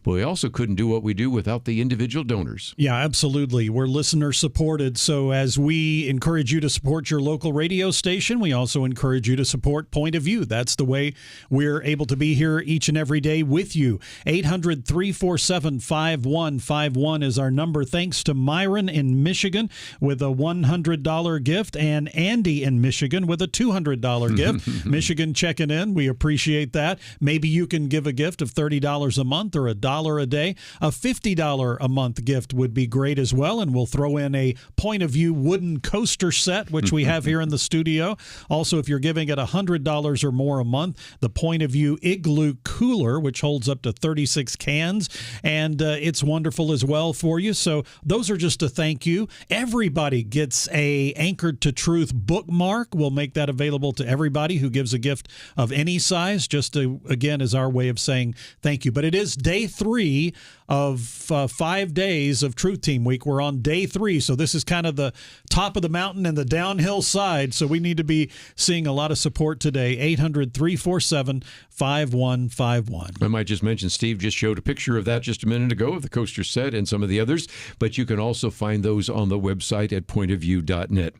Speaker 1: but we also couldn't do what we do without the individual donors.
Speaker 4: Yeah, absolutely. We're listener supported. So as we encourage you to support your local radio station, we also encourage you to support Point of View. That's the way we're able to be here each and every day with you. 800-347-5151 is our number. Thanks to Myron in Michigan with a $100 gift and Andy in Michigan with a $200 gift. Michigan checking in. We appreciate that. Maybe you can give a gift of $30 a month or $1 a day. A $50 a month gift would be great as well, and we'll throw in a Point of View wooden coaster set, which we have here in the studio. Also, if you're giving it $100 or more a month, the Point of View Igloo Cooler, which holds up to 36 cans, and it's wonderful as well for you. So those are just a thank you. Everybody gets a Anchored to Truth bookmark. We'll make that available to everybody who gives a gift of any size, just to, again, as our way of saying thank you. But it is day 3 of 5 days of Truth Team Week. We're on day 3, so this is kind of the top of the mountain and the downhill side, so we need to be seeing a lot of support today. 800-347-5151.
Speaker 1: I might just mention, Steve just showed a picture of that just a minute ago of the coaster set and some of the others, but you can also find those on the website at pointofview.net.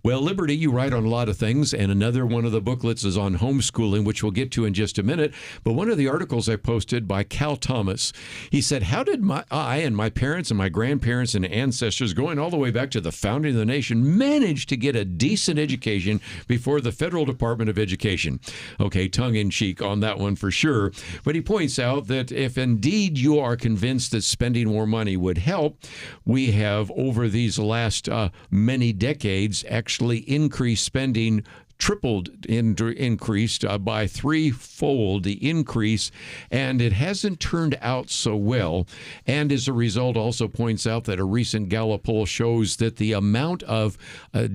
Speaker 1: Well, Liberty, you write on a lot of things, and another one of the booklets is on homeschooling, which we'll get to in just a minute, but one of the articles I posted by Cal Thomas, he said, how did I and my parents and my grandparents and ancestors, going all the way back to the founding of the nation, manage to get a decent education before the Federal Department of Education? Okay, tongue-in-cheek on that one for sure. But he points out that if indeed you are convinced that spending more money would help, we have over these last many decades actually increased spending, increased by threefold the increase, and it hasn't turned out so well. And as a result, also points out that a recent Gallup poll shows that the amount of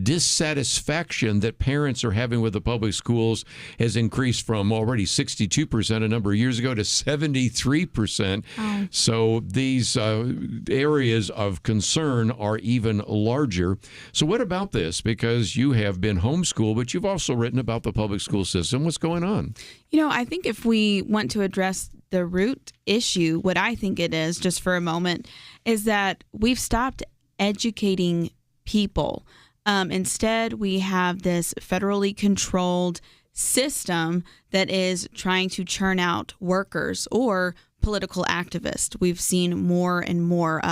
Speaker 1: dissatisfaction that parents are having with the public schools has increased from already 62% a number of years ago to 73%. Oh. So these areas of concern are even larger. So what about this? Because you have been homeschooled, but you've also written about the public school system. What's going on?
Speaker 3: I think if we want to address the root issue, what I think it is, just for a moment, is that we've stopped educating people. Instead, we have this federally controlled system that is trying to churn out workers or political activists. We've seen more and more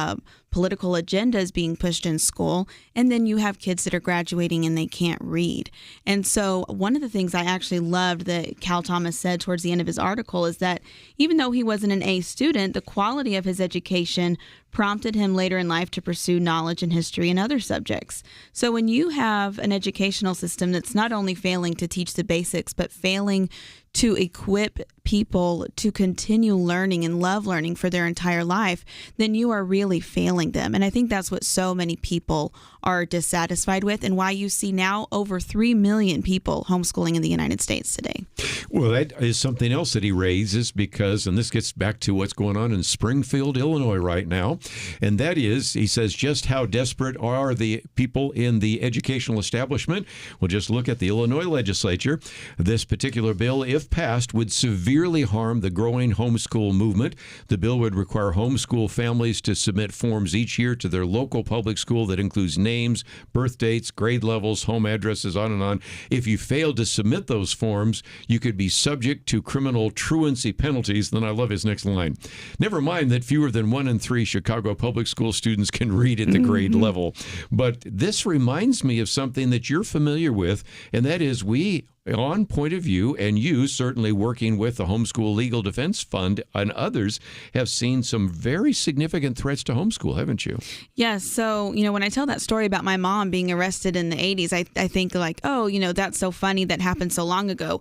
Speaker 3: political agendas being pushed in school, and then you have kids that are graduating and they can't read. And so one of the things I actually loved that Cal Thomas said towards the end of his article is that even though he wasn't an A student, the quality of his education prompted him later in life to pursue knowledge in history and other subjects. So when you have an educational system that's not only failing to teach the basics, but failing to equip people to continue learning and love learning for their entire life, then you are really failing them. And I think that's what so many people are dissatisfied with, and why you see now over 3 million people homeschooling in the United States today.
Speaker 1: Well, that is something else that he raises because, and this gets back to what's going on in Springfield, Illinois right now, and that is, he says, just how desperate are the people in the educational establishment? Well, just look at the Illinois legislature. This particular bill, if passed, would severely harm the growing homeschool movement. The bill would require homeschool families to submit forms each year to their local public school that includes names, birth dates, grade levels, home addresses, on and on. If you fail to submit those forms, you could be subject to criminal truancy penalties. Then I love his next line. Never mind that fewer than 1 in 3 Chicago public school students can read at the grade level. But this reminds me of something that you're familiar with, and that is we on Point of View, and you, certainly working with the Homeschool Legal Defense Fund and others, have seen some very significant threats to homeschool, haven't you?
Speaker 3: Yes. So, when I tell that story about my mom being arrested in the 80s, I think like, oh, that's so funny that happened so long ago.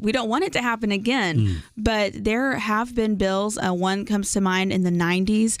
Speaker 3: We don't want it to happen again. But there have been bills. One comes to mind in the 90s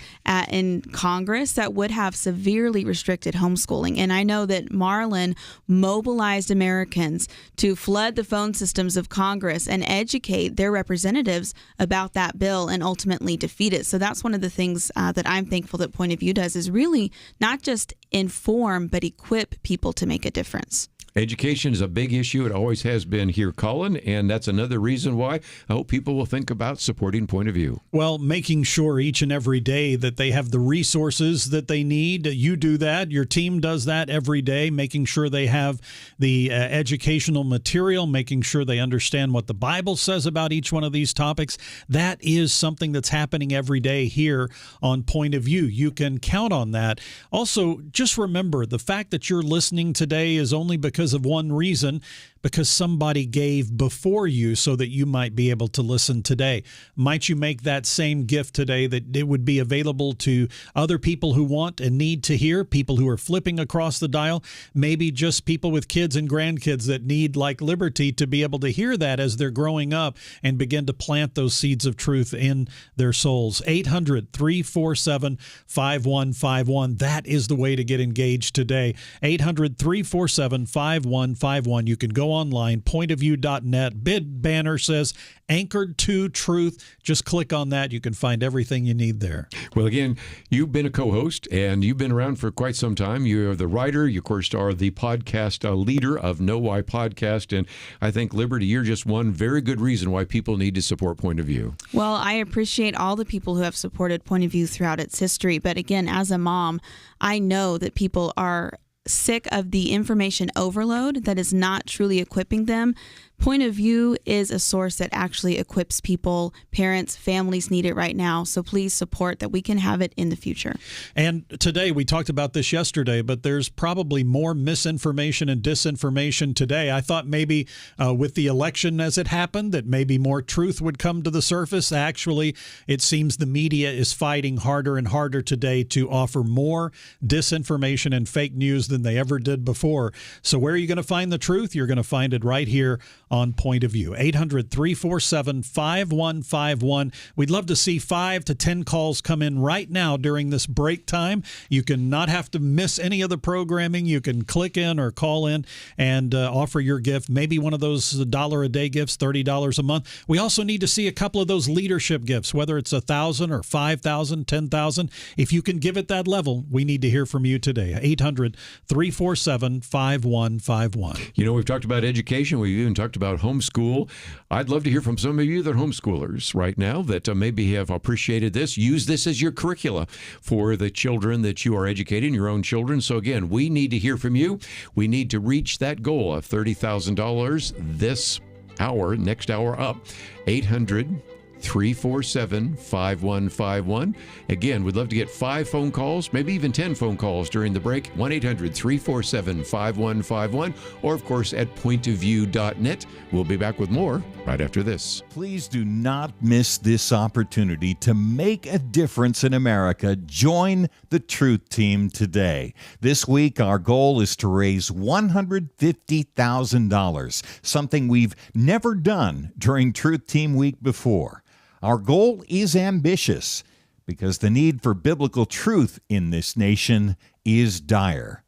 Speaker 3: in Congress that would have severely restricted homeschooling. And I know that Marlon mobilized Americans to flood the phone systems of Congress and educate their representatives about that bill and ultimately defeat it. So that's one of the things that I'm thankful that Point of View does, is really not just inform, but equip people to make a difference.
Speaker 1: Education is a big issue. It always has been here, Colin, and that's another reason why I hope people will think about supporting Point of View.
Speaker 4: Well, making sure each and every day that they have the resources that they need. You do that. Your team does that every day, making sure they have the educational material, making sure they understand what the Bible says about each one of these topics. That is something that's happening every day here on Point of View. You can count on that. Also, just remember, the fact that you're listening today is only because of one reason, because somebody gave before you so that you might be able to listen today. Might you make that same gift today, that it would be available to other people who want and need to hear, people who are flipping across the dial, maybe just people with kids and grandkids that need, like Liberty, to be able to hear that as they're growing up and begin to plant those seeds of truth in their souls. 800-347-5151. That is the way to get engaged today. 800-347-5151. You can go online, pointofview.net. Big banner says Anchored to Truth. Just click on that. You can find everything you need there.
Speaker 1: Well, again, you've been a co-host, and you've been around for quite some time. You're the writer. You, of course, are the podcast leader of Know Why Podcast. And I think, Liberty, you're just one very good reason why people need to support Point of View.
Speaker 3: Well, I appreciate all the people who have supported Point of View throughout its history. But again, as a mom, I know that people are sick of the information overload that is not truly equipping them. Point of View is a source that actually equips people. Parents, families need it right now. So please support that we can have it in the future.
Speaker 4: And today, we talked about this yesterday, but there's probably more misinformation and disinformation today. I thought maybe with the election as it happened, that maybe more truth would come to the surface. Actually, it seems the media is fighting harder and harder today to offer more disinformation and fake news than they ever did before. So where are you going to find the truth? You're going to find it right here on Point of View. 800-347-5151. We'd love to see 5 to 10 calls come in right now during this break time. You can not have to miss any of the programming. You can click in or call in and offer your gift. Maybe one of those $1 a day gifts, $30 a month. We also need to see a couple of those leadership gifts, whether it's $1,000 or $5,000, $10,000. If you can give at that level, we need to hear from you today. 800-347-5151.
Speaker 1: You know, we've talked about education. We've even talked about homeschool. I'd love to hear from some of you that are homeschoolers right now that maybe have appreciated this. Use this as your curricula for the children that you are educating, your own children. So again, we need to hear from you. We need to reach that goal of $30,000 this hour, next hour up. 800-347-5151. Again, we'd love to get 5 phone calls, maybe even 10 phone calls during the break. 1-800-347-5151, or of course at pointofview.net. We'll be back with more right after this.
Speaker 2: Please do not miss this opportunity to make a difference in America. Join the Truth Team today. This week, our goal is to raise $150,000, something we've never done during Truth Team Week before. Our goal is ambitious because the need for biblical truth in this nation is dire.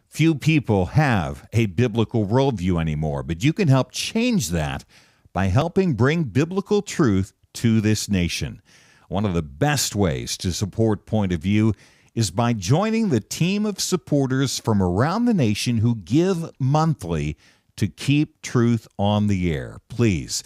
Speaker 2: Few people have a biblical worldview anymore, but you can help change that by helping bring biblical truth to this nation. One of the best ways to support Point of View is by joining the team of supporters from around the nation who give monthly to keep truth on the air. Please,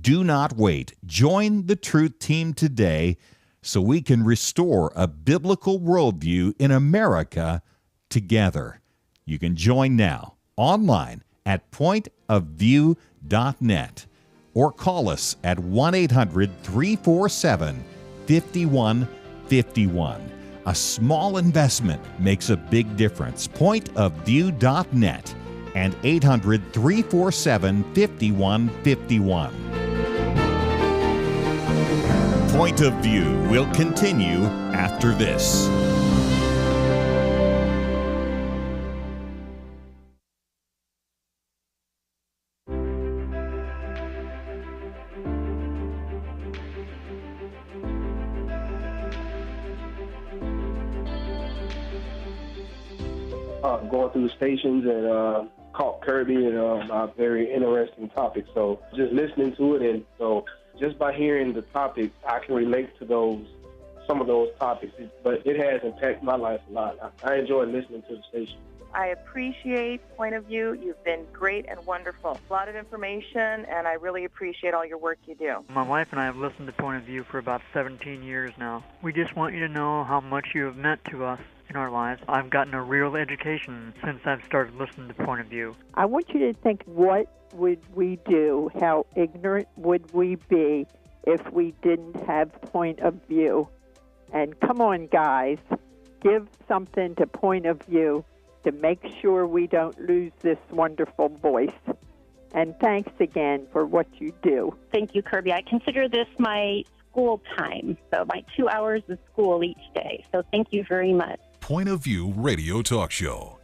Speaker 2: do not wait. Join the Truth Team today so we can restore a biblical worldview in America together. You can join now online at pointofview.net or call us at 1-800-347-5151. A small investment makes a big difference. Pointofview.net. and 800-347-5151. Point of View will continue after this.
Speaker 7: Going through the stations and caught Kerby and a very interesting topic. So just listening to it, and so just by hearing the topics, I can relate to some of those topics. But it has impacted my life a lot. I enjoy listening to the station.
Speaker 8: I appreciate Point of View. You've been great and wonderful. A lot of information, and I really appreciate all your work you do.
Speaker 9: My wife and I have listened to Point of View for about 17 years now. We just want you to know how much you have meant to us in our lives. I've gotten a real education since I've started listening to Point of View.
Speaker 10: I want you to think, what would we do? How ignorant would we be if we didn't have Point of View? And come on, guys, give something to Point of View to make sure we don't lose this wonderful voice. And thanks again for what you do.
Speaker 11: Thank you, Kerby. I consider this my school time, so my 2 hours of school each day. So thank you very much.
Speaker 12: Point of View Radio Talk Show.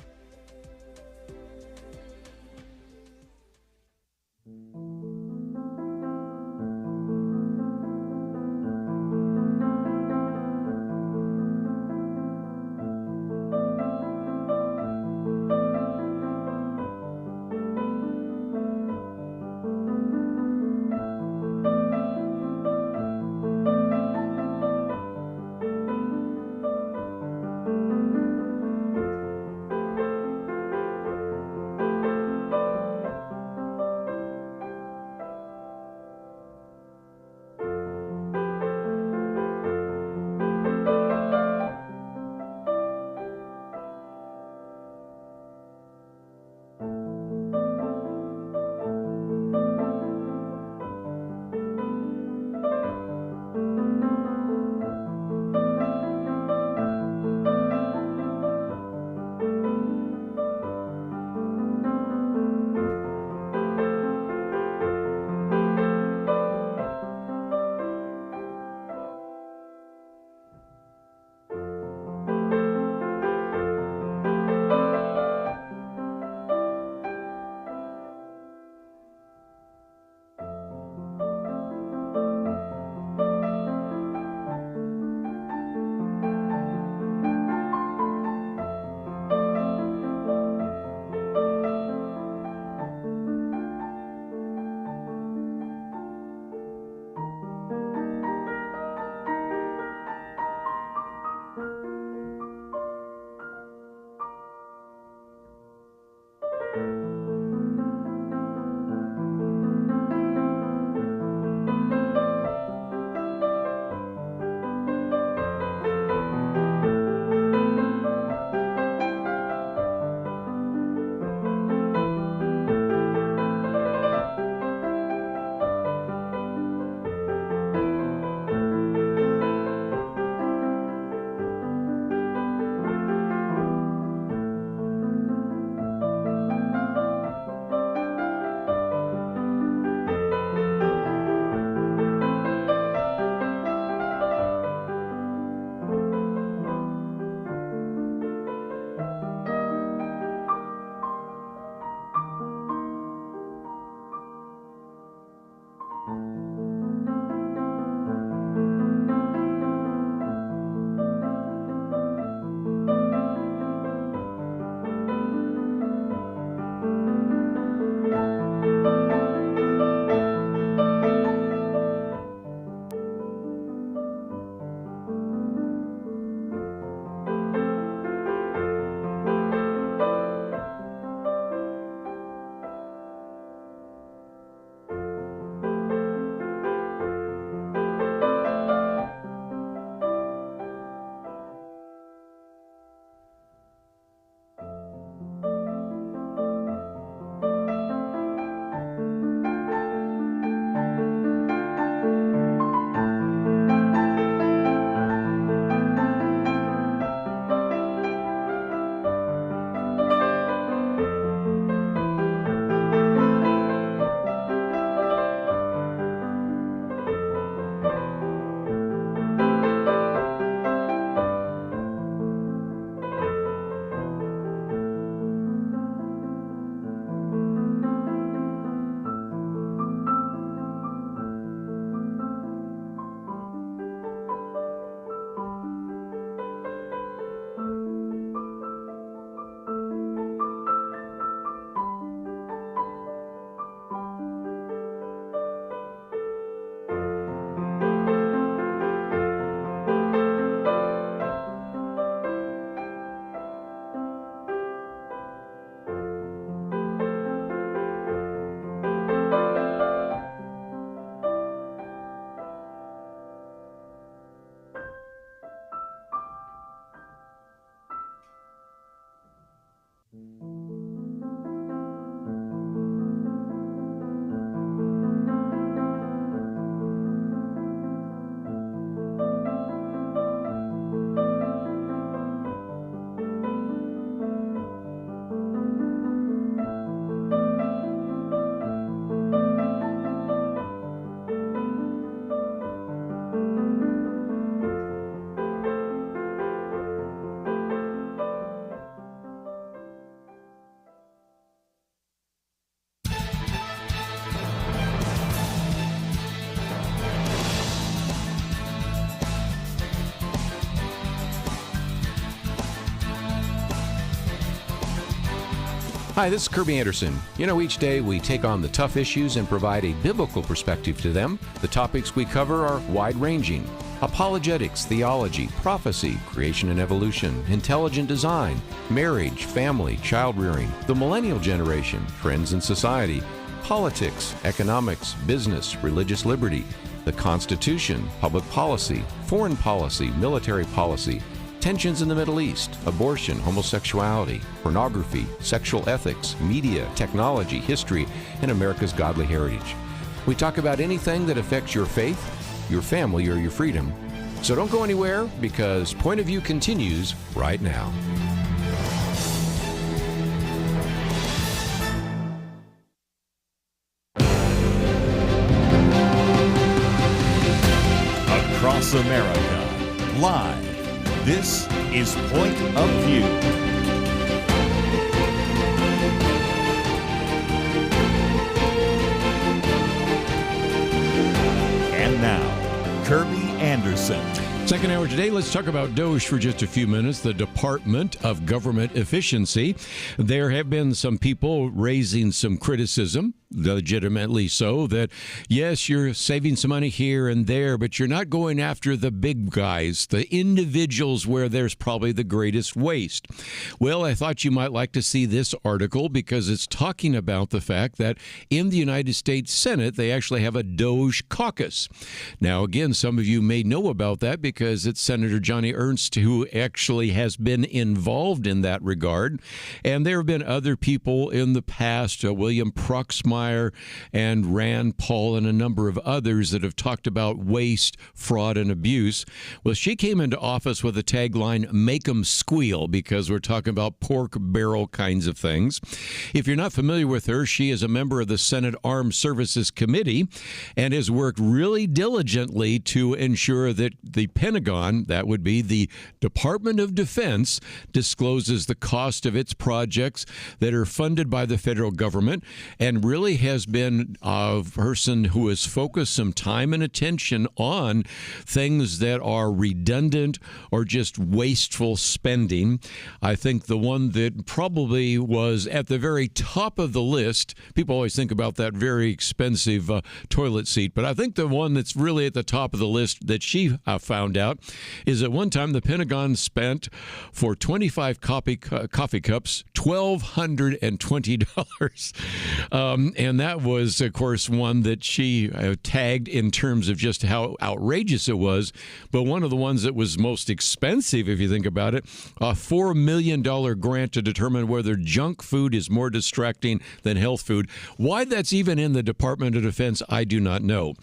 Speaker 1: Hi, this is Kerby Anderson. You know, each day we take on the tough issues and provide a biblical perspective to them. The topics we cover are wide-ranging: apologetics, theology, prophecy, creation and evolution, intelligent design, marriage, family, child-rearing, the millennial generation, trends in society, politics, economics, business, religious liberty, the Constitution, public policy, foreign policy, military policy, tensions in the Middle East, abortion, homosexuality, pornography, sexual ethics, media, technology, history, and America's godly heritage. We talk about anything that affects your faith, your family, or your freedom. So don't go anywhere, because Point of View continues right now.
Speaker 2: Across America, live. This is Point of View. And now, Kerby Anderson.
Speaker 1: Second hour today, let's talk about DOGE for just a few minutes, the Department of Government Efficiency. There have been some people raising some criticism, legitimately so, that yes, you're saving some money here and there, but you're not going after the big guys, the individuals where there's probably the greatest waste. Well, I thought you might like to see this article because it's talking about the fact that in the United States Senate, they actually have a DOGE caucus. Now, again, some of you may know about that because it's Senator Johnny Ernst who actually has been involved in that regard. And there have been other people in the past, William Proxmire and Rand Paul and a number of others that have talked about waste, fraud, and abuse. Well, she came into office with a tagline, "Make 'em squeal," because we're talking about pork barrel kinds of things. If you're not familiar with her, she is a member of the Senate Armed Services Committee and has worked really diligently to ensure that the Pentagon, that would be the Department of Defense, discloses the cost of its projects that are funded by the federal government, and really has been a person who has focused some time and attention on things that are redundant or just wasteful spending. I think the one that probably was at the very top of the list, people always think about that very expensive toilet seat, but I think the one that's really at the top of the list that she found out is at one time the Pentagon spent for 25 coffee cups $1,220. And that was, of course, one that she tagged in terms of just how outrageous it was. But one of the ones that was most expensive, if you think about it, a $4 million grant to determine whether junk food is more distracting than health food. Why that's even in the Department of Defense, I do not know.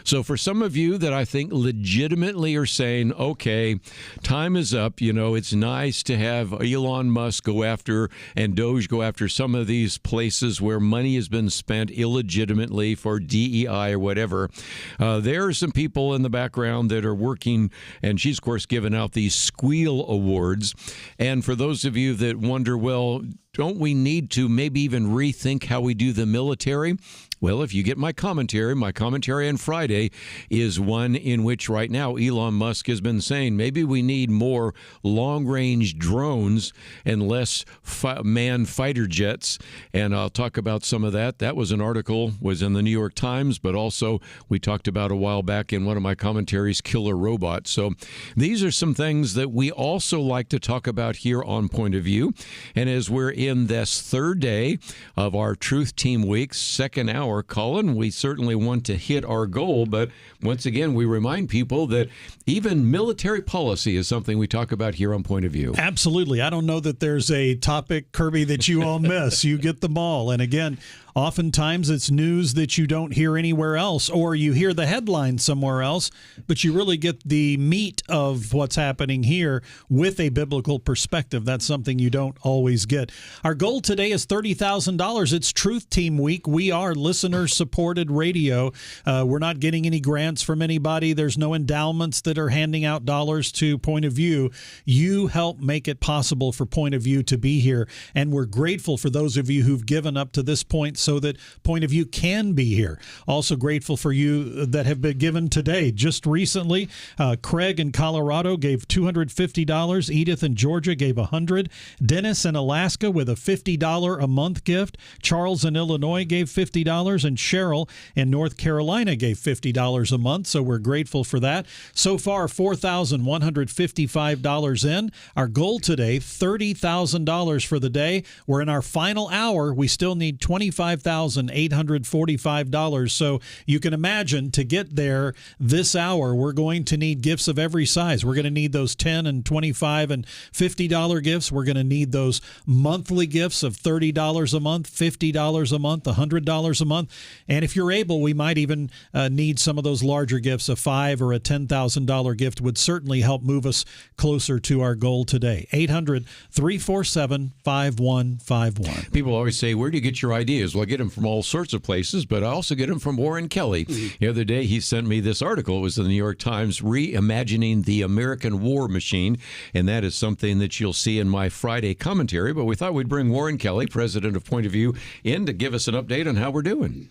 Speaker 1: So for some of you that I think legitimately are saying, okay, time is up, you know, it's nice to have Elon Musk go after and DOGE go after some of these places where money has been spent illegitimately for DEI or whatever. There are some people in the background that are working, and she's, of course, given out these Squeal Awards. And for those of you that wonder, well, don't we need to maybe even rethink how we do the military? Well, if you get my commentary on Friday is one in which right now Elon Musk has been saying maybe we need more long-range drones and less manned fighter jets, and I'll talk about some of that. That was an article, was in the New York Times, but also we talked about a while back in one of my commentaries, killer robots. So these are some things that we also like to talk about here on Point of View, and as we're in this third day of our Truth Team Week, second hour, Colin, we certainly want to hit our goal, but once again, we remind people that even military policy is something we talk about here on Point of View.
Speaker 4: Absolutely. I don't know that there's a topic, Kerby, that you all miss. You get them all. And again, oftentimes it's news that you don't hear anywhere else, or you hear the headline somewhere else, but you really get the meat of what's happening here with a biblical perspective. That's something you don't always get. Our goal today is $30,000. It's Truth Team Week. We are listener-supported radio. We're not getting any grants from anybody. There's no endowments that are handing out dollars to Point of View. You help make it possible for Point of View to be here, and we're grateful for those of you who've given up to this point so that Point of View can be here. Also grateful for you that have been given today. Just recently, Craig in Colorado gave $250. Edith in Georgia gave $100. Dennis in Alaska with a $50 a month gift. Charles in Illinois gave $50, and Cheryl in North Carolina gave $50 a month. So we're grateful for that. So far, $4,155 in. Our goal today, $30,000 for the day. We're in our final hour. We still need $25,845. So you can imagine, to get there this hour, we're going to need gifts of every size. We're going to need those $10 and $25 and $50 gifts. We're going to need those monthly gifts of $30 a month, $50 a month, $100 a month. And if you're able, we might even need some of those larger gifts. A $5,000 or a $10,000 gift would certainly help move us closer to our goal today. 800-347-5151.
Speaker 1: People always say, where do you get your ideas? Well, I get them from all sorts of places, but I also get them from Warren Kelly. The other day, he sent me this article. It was in the New York Times, Reimagining the American War Machine, and that is something that you'll see in my Friday commentary. But we thought we'd bring Warren Kelly, president of Point of View, in to give us an update on how we're doing.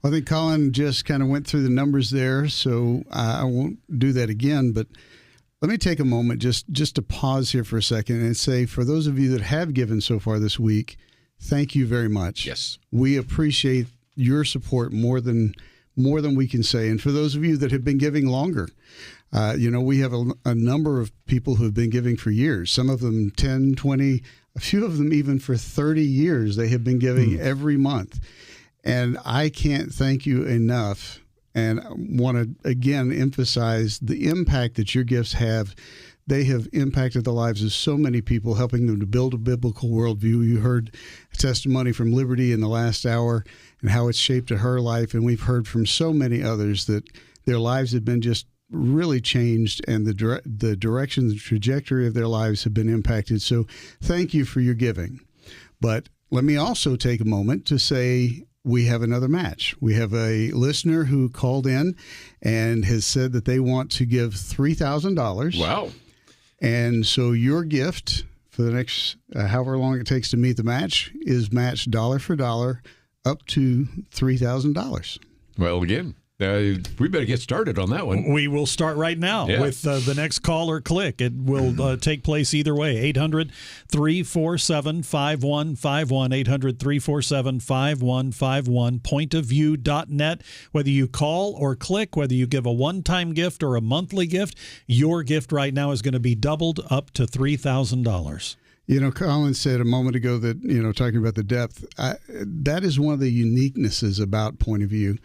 Speaker 13: I think Colin just kind of went through the numbers there, so I won't do that again. But let me take a moment just to pause here for a second and say, for those of you that have given so far this week, thank you very much.
Speaker 1: Yes.
Speaker 13: We appreciate your support more than we can say. And for those of you that have been giving longer, we have a number of people who have been giving for years, some of them 10, 20, a few of them even for 30 years. They have been giving every month. And I can't thank you enough, and want to again emphasize the impact that your gifts have. They have impacted the lives of so many people, helping them to build a biblical worldview. You heard a testimony from Liberty in the last hour and how it's shaped her life, and we've heard from so many others that their lives have been just really changed, and the direction, the trajectory of their lives have been impacted. So thank you for your giving. But let me also take a moment to say, we have another match. We have a listener who called in and has said that they want to give $3,000.
Speaker 1: Wow.
Speaker 13: And so your gift for the next however long it takes to meet the match is matched dollar for dollar up to $3,000.
Speaker 1: Well, again, we better get started on that one.
Speaker 4: We will start right now with the next call or click. It will take place either way. 800-347-5151, 800-347-5151, pointofview.net. Whether you call or click, whether you give a one-time gift or a monthly gift, your gift right now is going to be doubled up to $3,000.
Speaker 13: Colin said a moment ago that, talking about the depth, that is one of the uniquenesses about Point of View.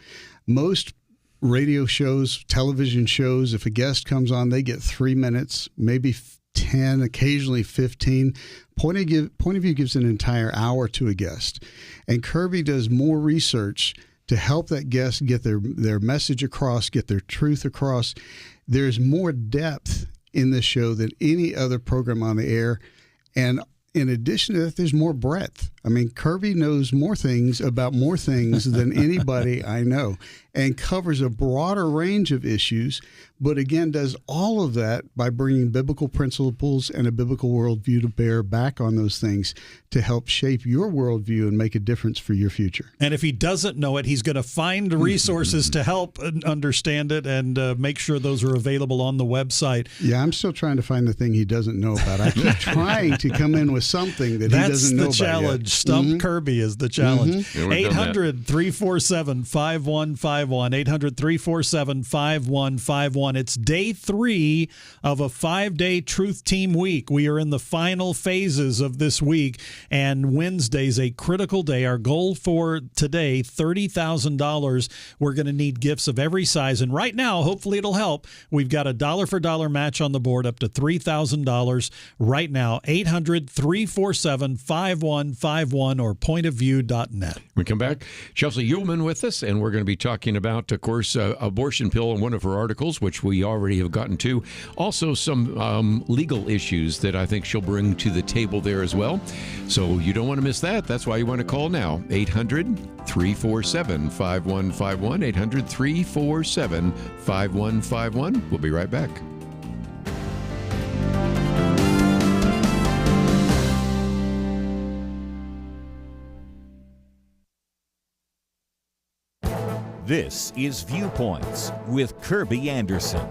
Speaker 13: Most radio shows, television shows, if a guest comes on, they get 3 minutes, maybe 10, occasionally 15. Point of View gives an entire hour to a guest. And Kerby does more research to help that guest get their message across, get their truth across. There's more depth in this show than any other program on the air. And in addition to that, there's more breadth. I mean, Kerby knows more things about more things than anybody I know, and covers a broader range of issues, but again, does all of that by bringing biblical principles and a biblical worldview to bear back on those things to help shape your worldview and make a difference for your future.
Speaker 4: And if he doesn't know it, he's going to find resources to help understand it and make sure those are available on the website.
Speaker 13: Yeah, I'm still trying to find the thing he doesn't know about. I keep trying to come in with something that he doesn't know about.
Speaker 4: That's the challenge. Stump Kerby is the challenge. 800-347-5151. 800-347-5151. It's day 3 of a 5-day Truth Team week. We are in the final phases of this week, and Wednesday's a critical day. Our goal for today, $30,000. We're going to need gifts of every size, and right now, hopefully it'll help. We've got a dollar-for-dollar match on the board up to $3,000 right now. 800-347-5151 or pointofview.net.
Speaker 1: We come back. Chelsey Youman with us, and we're going to be talking about, of course, abortion pill in one of her articles, which we already have gotten to. Also, some legal issues that I think she'll bring to the table there as well. So you don't want to miss that. That's why you want to call now. 800-347-5151. 800-347-5151. We'll be right back.
Speaker 2: This is Viewpoints with Kerby Anderson.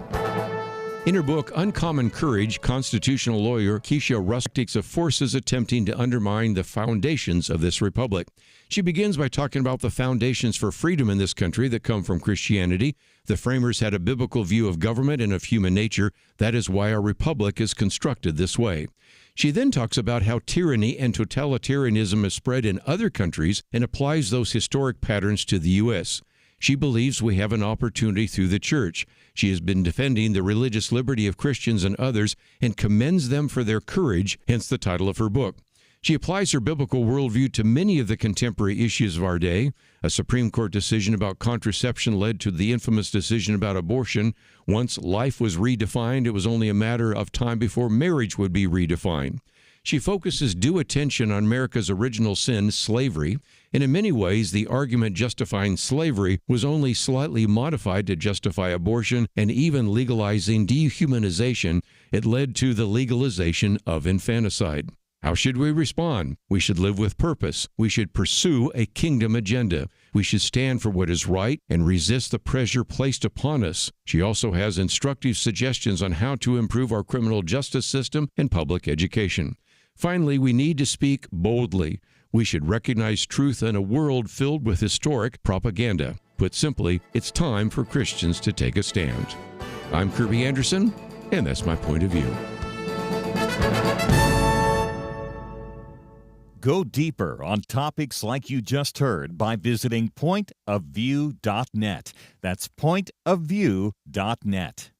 Speaker 1: In her book, Uncommon Courage, constitutional lawyer Keisha Rusk takes of forces attempting to undermine the foundations of this republic. She begins by talking about the foundations for freedom in this country that come from Christianity. The framers had a biblical view of government and of human nature. That is why our republic is constructed this way. She then talks about how tyranny and totalitarianism has spread in other countries and applies those historic patterns to the U.S. She believes we have an opportunity through the church. She has been defending the religious liberty of Christians and others and commends them for their courage, hence the title of her book. She applies her biblical worldview to many of the contemporary issues of our day. A Supreme Court decision about contraception led to the infamous decision about abortion. Once life was redefined, it was only a matter of time before marriage would be redefined. She focuses due attention on America's original sin, slavery, and in many ways the argument justifying slavery was only slightly modified to justify abortion and even legalizing dehumanization. It led to the legalization of infanticide. How should we respond? We should live with purpose. We should pursue a kingdom agenda. We should stand for what is right and resist the pressure placed upon us. She also has instructive suggestions on how to improve our criminal justice system and public education. Finally, we need to speak boldly. We should recognize truth in a world filled with historic propaganda. Put simply, it's time for Christians to take a stand. I'm Kerby Anderson, and that's my point of view.
Speaker 2: Go deeper on topics like you just heard by visiting pointofview.net. That's pointofview.net.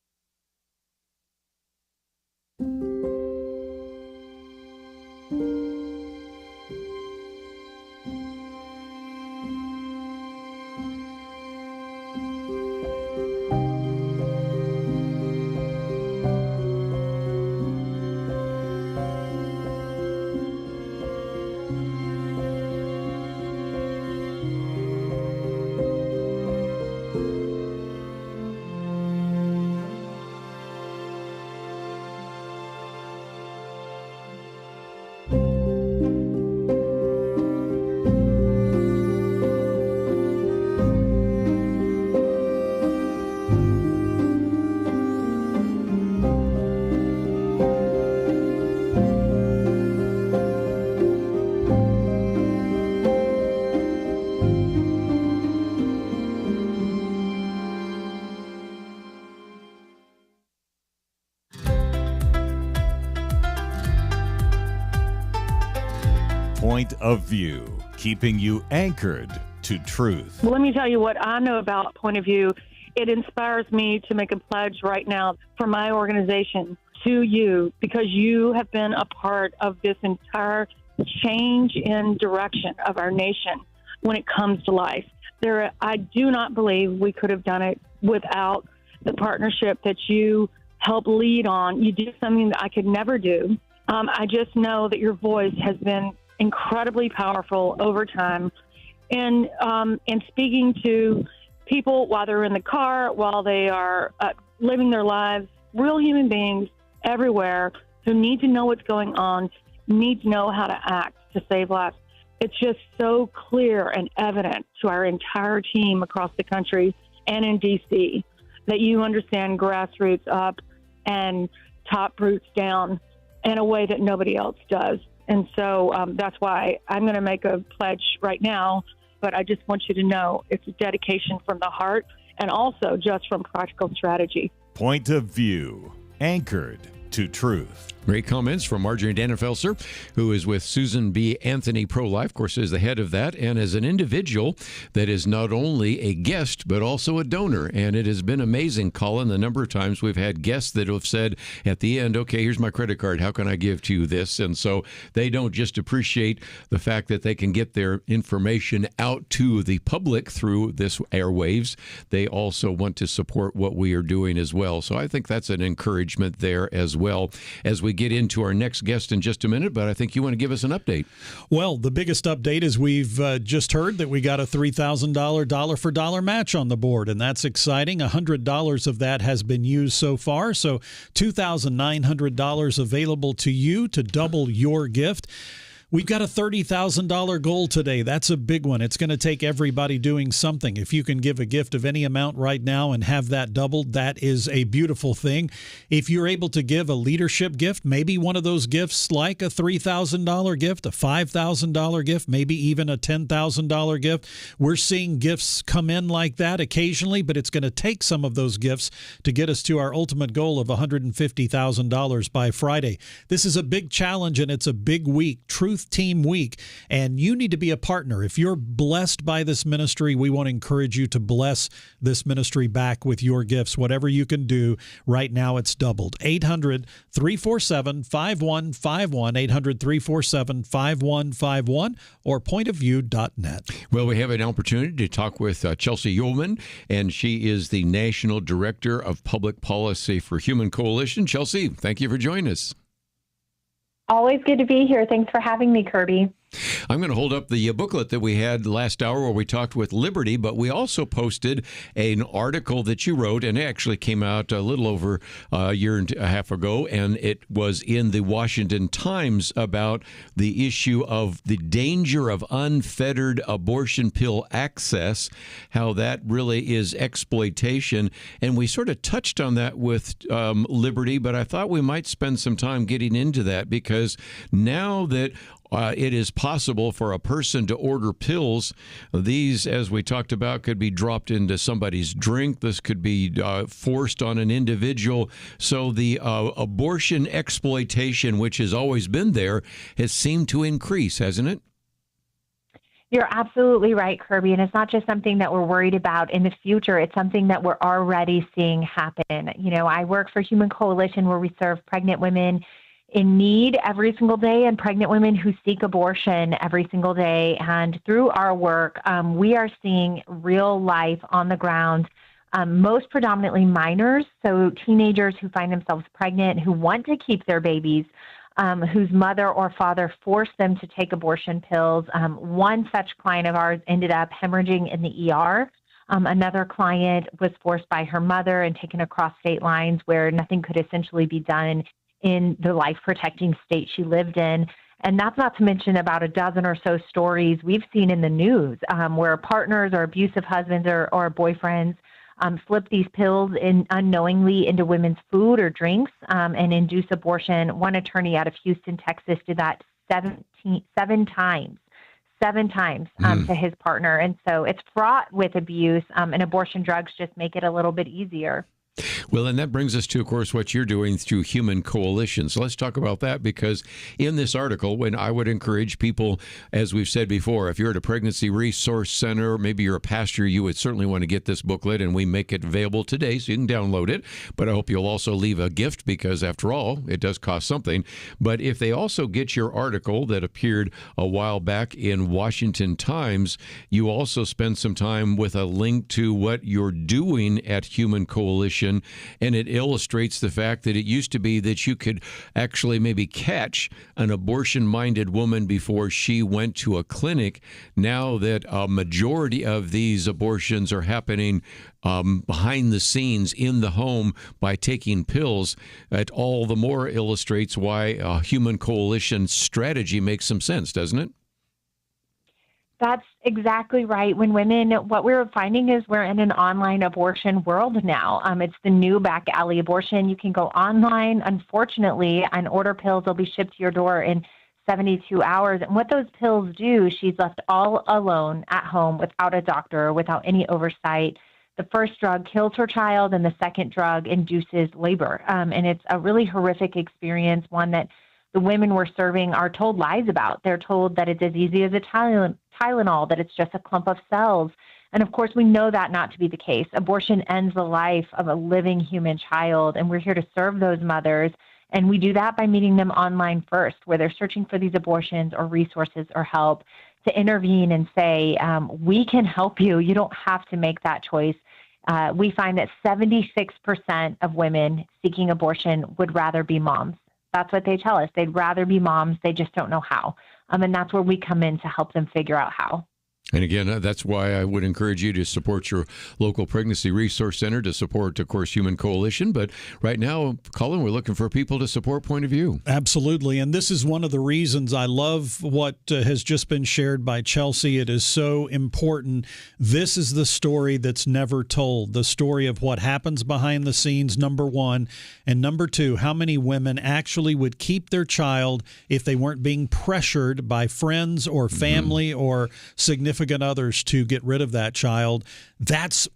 Speaker 2: Point of View, keeping you anchored to truth.
Speaker 8: Well, let me tell you what I know about Point of View. It inspires me to make a pledge right now for my organization to you, because you have been a part of this entire change in direction of our nation when it comes to life. I do not believe we could have done it without the partnership that you help lead on. You do something that I could never do. I just know that your voice has been incredibly powerful over time, and speaking to people while they're in the car, while they are living their lives, real human beings everywhere who need to know what's going on, need to know how to act to save lives. It's just so clear and evident to our entire team across the country and in D.C. that you understand grassroots up and top roots down in a way that nobody else does. And so that's why I'm going to make a pledge right now, but I just want you to know it's a dedication from the heart and also just from practical strategy.
Speaker 2: Point of View, anchored to truth.
Speaker 1: Great comments from Marjorie Dannenfelser, who is with Susan B. Anthony Pro-Life, of course, is the head of that, and as an individual that is not only a guest, but also a donor. And it has been amazing, Colin, the number of times we've had guests that have said at the end, okay, here's my credit card. How can I give to you this? And so they don't just appreciate the fact that they can get their information out to the public through this airwaves. They also want to support what we are doing as well. So I think that's an encouragement there as well. As we get into our next guest in just a minute, but I think you want to give us an update.
Speaker 4: Well, the biggest update is we've just heard that we got a $3,000 dollar-for-dollar match on the board, and that's exciting. $100 of that has been used so far, so $2,900 available to you to double your gift. We've got a $30,000 goal today. That's a big one. It's going to take everybody doing something. If you can give a gift of any amount right now and have that doubled, that is a beautiful thing. If you're able to give a leadership gift, maybe one of those gifts like a $3,000 gift, a $5,000 gift, maybe even a $10,000 gift. We're seeing gifts come in like that occasionally, but it's going to take some of those gifts to get us to our ultimate goal of $150,000 by Friday. This is a big challenge, and it's a big week, Truth Team Week, and you need to be a partner. If you're blessed by this ministry, we want to encourage you to bless this ministry back with your gifts. Whatever you can do right now, it's doubled. 800-347-5151, 800-347-5151, or pointofview.net.
Speaker 1: Well, we have an opportunity to talk with Chelsey Youman, and she is the National Director of Public Policy for Human Coalition. Chelsey, thank you for joining us.
Speaker 11: Always good to be here. Thanks for having me, Kerby.
Speaker 1: I'm going to hold up the booklet that we had last hour where we talked with Liberty, but we also posted an article that you wrote, and it actually came out a little over a year and a half ago, and it was in the Washington Times about the issue of the danger of unfettered abortion pill access, how that really is exploitation. And we sort of touched on that with Liberty, but I thought we might spend some time getting into that, because now that it is possible for a person to order pills. These, as we talked about, could be dropped into somebody's drink. This could be forced on an individual. So the abortion exploitation, which has always been there, has seemed to increase, hasn't it?
Speaker 14: You're absolutely right, Kerby. And it's not just something that we're worried about in the future. It's something that we're already seeing happen. You know, I work for Human Coalition, where we serve pregnant women in need every single day and pregnant women who seek abortion every single day. And through our work, we are seeing real life on the ground, most predominantly minors, so teenagers who find themselves pregnant, who want to keep their babies, whose mother or father forced them to take abortion pills. One such client of ours ended up hemorrhaging in the ER. Another client was forced by her mother and taken across state lines where nothing could essentially be done in the life-protecting state she lived in. And that's not to mention about a dozen or so stories we've seen in the news where partners or abusive husbands or boyfriends slip these pills in unknowingly into women's food or drinks and induce abortion. One attorney out of Houston, Texas, did that seven times to his partner. And so it's fraught with abuse, and abortion drugs just make it a little bit easier.
Speaker 1: Well, and that brings us to, of course, what you're doing through Human Coalition. So let's talk about that, because in this article, when I would encourage people, as we've said before, if you're at a pregnancy resource center, maybe you're a pastor, you would certainly want to get this booklet, and we make it available today so you can download it. But I hope you'll also leave a gift, because after all, it does cost something. But if they also get your article that appeared a while back in Washington Times, you also spend some time with a link to what you're doing at Human Coalition. And it illustrates the fact that it used to be that you could actually maybe catch an abortion-minded woman before she went to a clinic. Now that a majority of these abortions are happening behind the scenes in the home by taking pills, it all the more illustrates why a Human Coalition strategy makes some sense, doesn't it?
Speaker 14: That's exactly right. When women, what we're finding is we're in an online abortion world now. It's the new back alley abortion. You can go online, unfortunately, and order pills. They'll be shipped to your door in 72 hours. And what those pills do, she's left all alone at home without a doctor, without any oversight. The first drug kills her child, and the second drug induces labor. And it's a really horrific experience, one that the women we're serving are told lies about. They're told that it's as easy as a Tylenol, that it's just a clump of cells. And of course, we know that not to be the case. Abortion ends the life of a living human child, and we're here to serve those mothers. And we do that by meeting them online first, where they're searching for these abortions or resources or help, to intervene and say, we can help you. You don't have to make that choice. We find that 76% of women seeking abortion would rather be moms. That's what they tell us. They'd rather be moms. They just don't know how. And that's where we come in to help them figure out how.
Speaker 1: And again, that's why I would encourage you to support your local pregnancy resource center, to support, of course, Human Coalition. But right now, Colin, we're looking for people to support Point of View.
Speaker 4: Absolutely. And this is one of the reasons I love what has just been shared by Chelsey. It is so important. This is the story that's never told, the story of what happens behind the scenes, number one. And number two, how many women actually would keep their child if they weren't being pressured by friends or family or significant others to get rid of that child. That's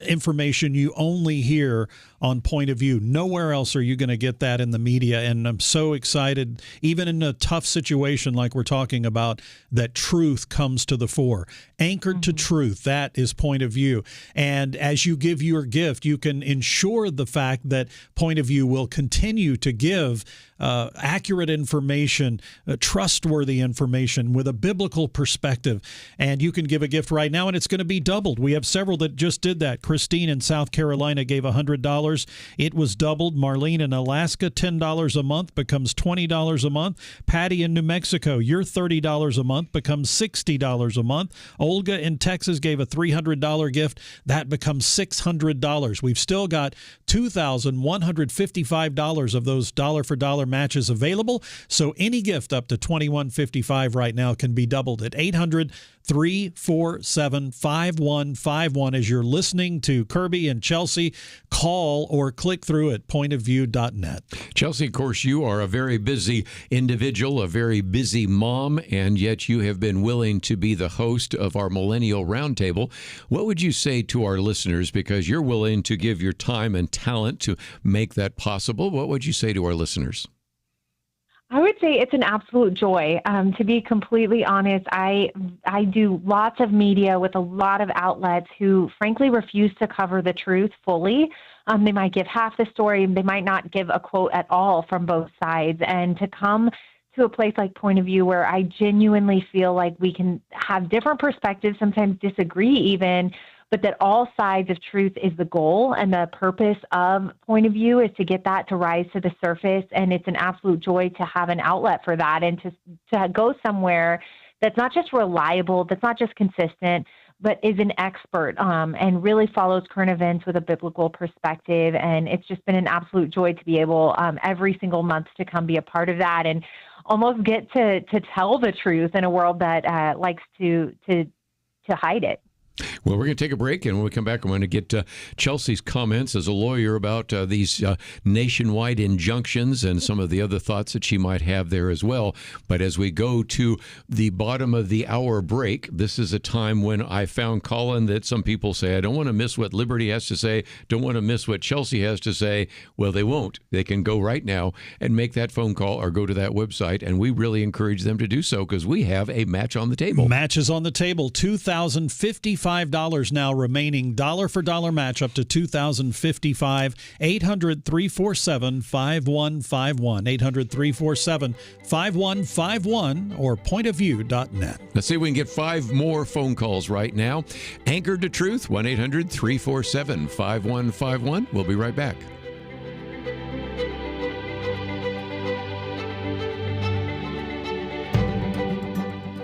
Speaker 4: information you only hear on Point of View. Nowhere else are you going to get that in the media. And I'm so excited, even in a tough situation like we're talking about, that truth comes to the fore. Anchored to truth, that is Point of View. And as you give your gift, you can ensure the fact that Point of View will continue to give accurate information, trustworthy information with a biblical perspective. And you can give a gift right now, and it's going to be doubled. We have several that just did that. Christine in South Carolina gave $100. It was doubled. Marlene in Alaska, $10 a month becomes $20 a month. Patty in New Mexico, your $30 a month becomes $60 a month. Olga in Texas gave a $300 gift. That becomes $600. We've still got $2,155 of those dollar-for-dollar matches available. So any gift up to $2,155 right now can be doubled at 800-347-5151. As you're listening to Kerby and Chelsey, call or click through at pointofview.net.
Speaker 1: Chelsey, of course, you are a very busy individual, a very busy mom, and yet you have been willing to be the host of our Millennial Round Table. What would you say to our listeners, because you're willing to give your time and talent to make that possible? What would you say to our listeners?
Speaker 14: I would say it's an absolute joy. To be completely honest, I do lots of media with a lot of outlets who frankly refuse to cover the truth fully. They might give half the story. They might not give a quote at all from both sides. And to come to a place like Point of View where I genuinely feel like we can have different perspectives, sometimes disagree even, but that all sides of truth is the goal, and the purpose of Point of View is to get that to rise to the surface. And it's an absolute joy to have an outlet for that and to go somewhere that's not just reliable, that's not just consistent, but is an expert and really follows current events with a biblical perspective. And it's just been an absolute joy to be able every single month to come be a part of that and almost get to tell the truth in a world that likes to hide it.
Speaker 1: Well, we're going to take a break, and when we come back, I'm going to get Chelsey's comments as a lawyer about these nationwide injunctions and some of the other thoughts that she might have there as well. But as we go to the bottom of the hour break, this is a time when I found, Colin, that some people say, I don't want to miss what Liberty has to say, don't want to miss what Chelsey has to say. Well, they won't. They can go right now and make that phone call or go to that website, and we really encourage them to do so because we have a match on the table.
Speaker 4: Matches on the table, $2,055 now remaining, dollar-for-dollar match up to $2,055. 800-347-5151. 800-347-5151 or pointofview.net.
Speaker 1: Let's see if we can get 5 more phone calls right now. Anchored to Truth, 1-800-347-5151. We'll be right back.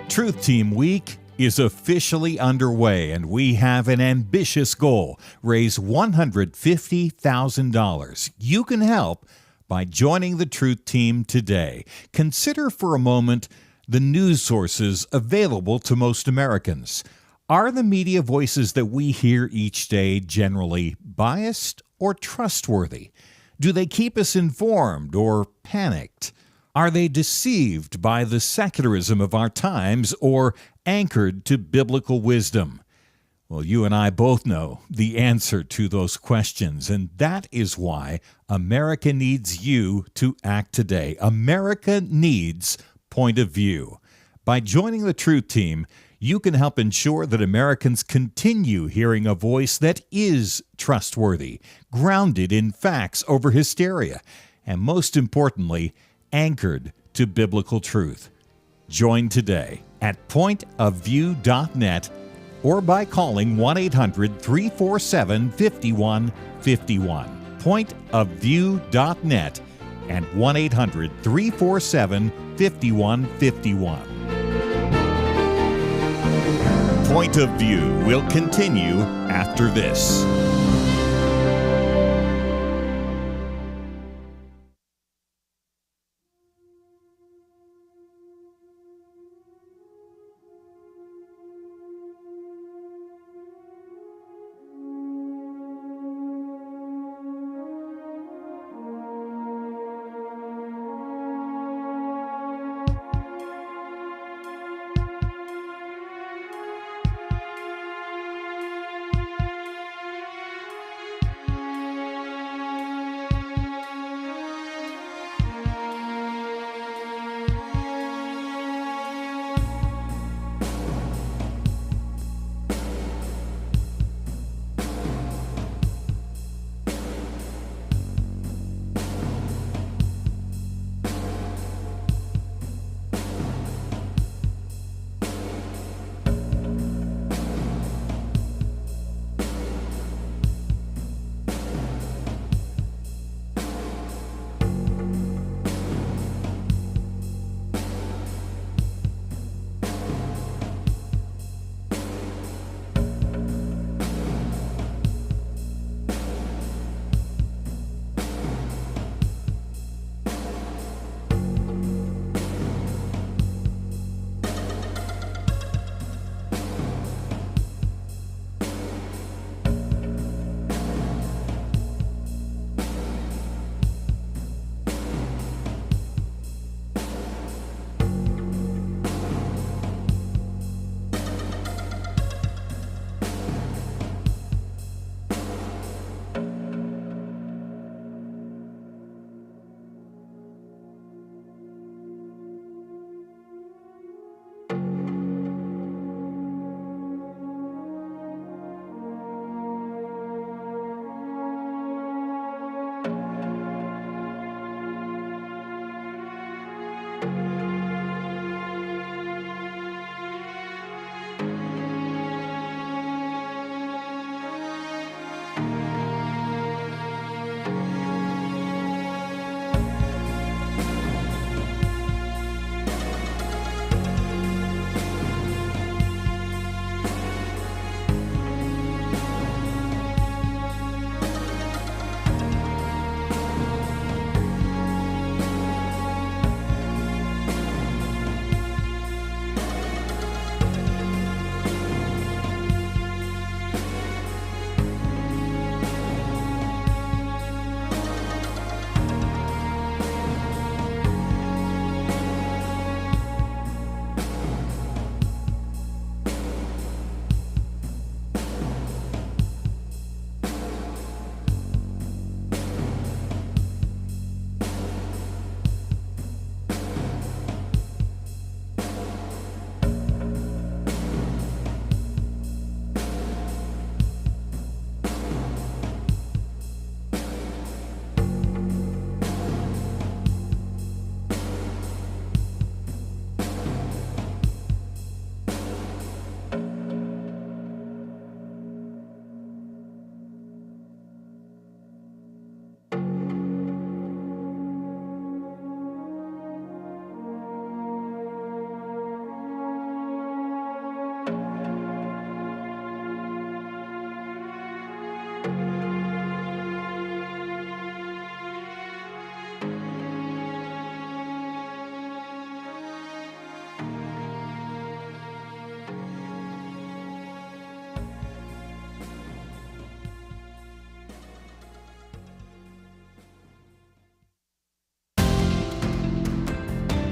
Speaker 2: Truth Team Week is officially underway, and we have an ambitious goal: raise $150,000. You can help by joining the Truth Team today. Consider for a moment the news sources available to most Americans. Are the media voices that we hear each day generally biased or trustworthy? Do they keep us informed or panicked? Are they deceived by the secularism of our times or anchored to biblical wisdom? Well, you and I both know the answer to those questions, and that is why America needs you to act today. America needs Point of View. By joining the Truth Team, you can help ensure that Americans continue hearing a voice that is trustworthy, grounded in facts over hysteria, and most importantly, anchored to biblical truth. Join today at pointofview.net or by calling 1-800-347-5151. Pointofview.net and 1-800-347-5151. Point of View will continue after this.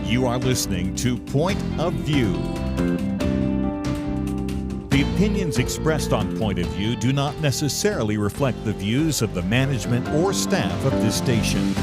Speaker 2: You are listening to Point of View. The opinions expressed on Point of View do not necessarily reflect the views of the management or staff of this station.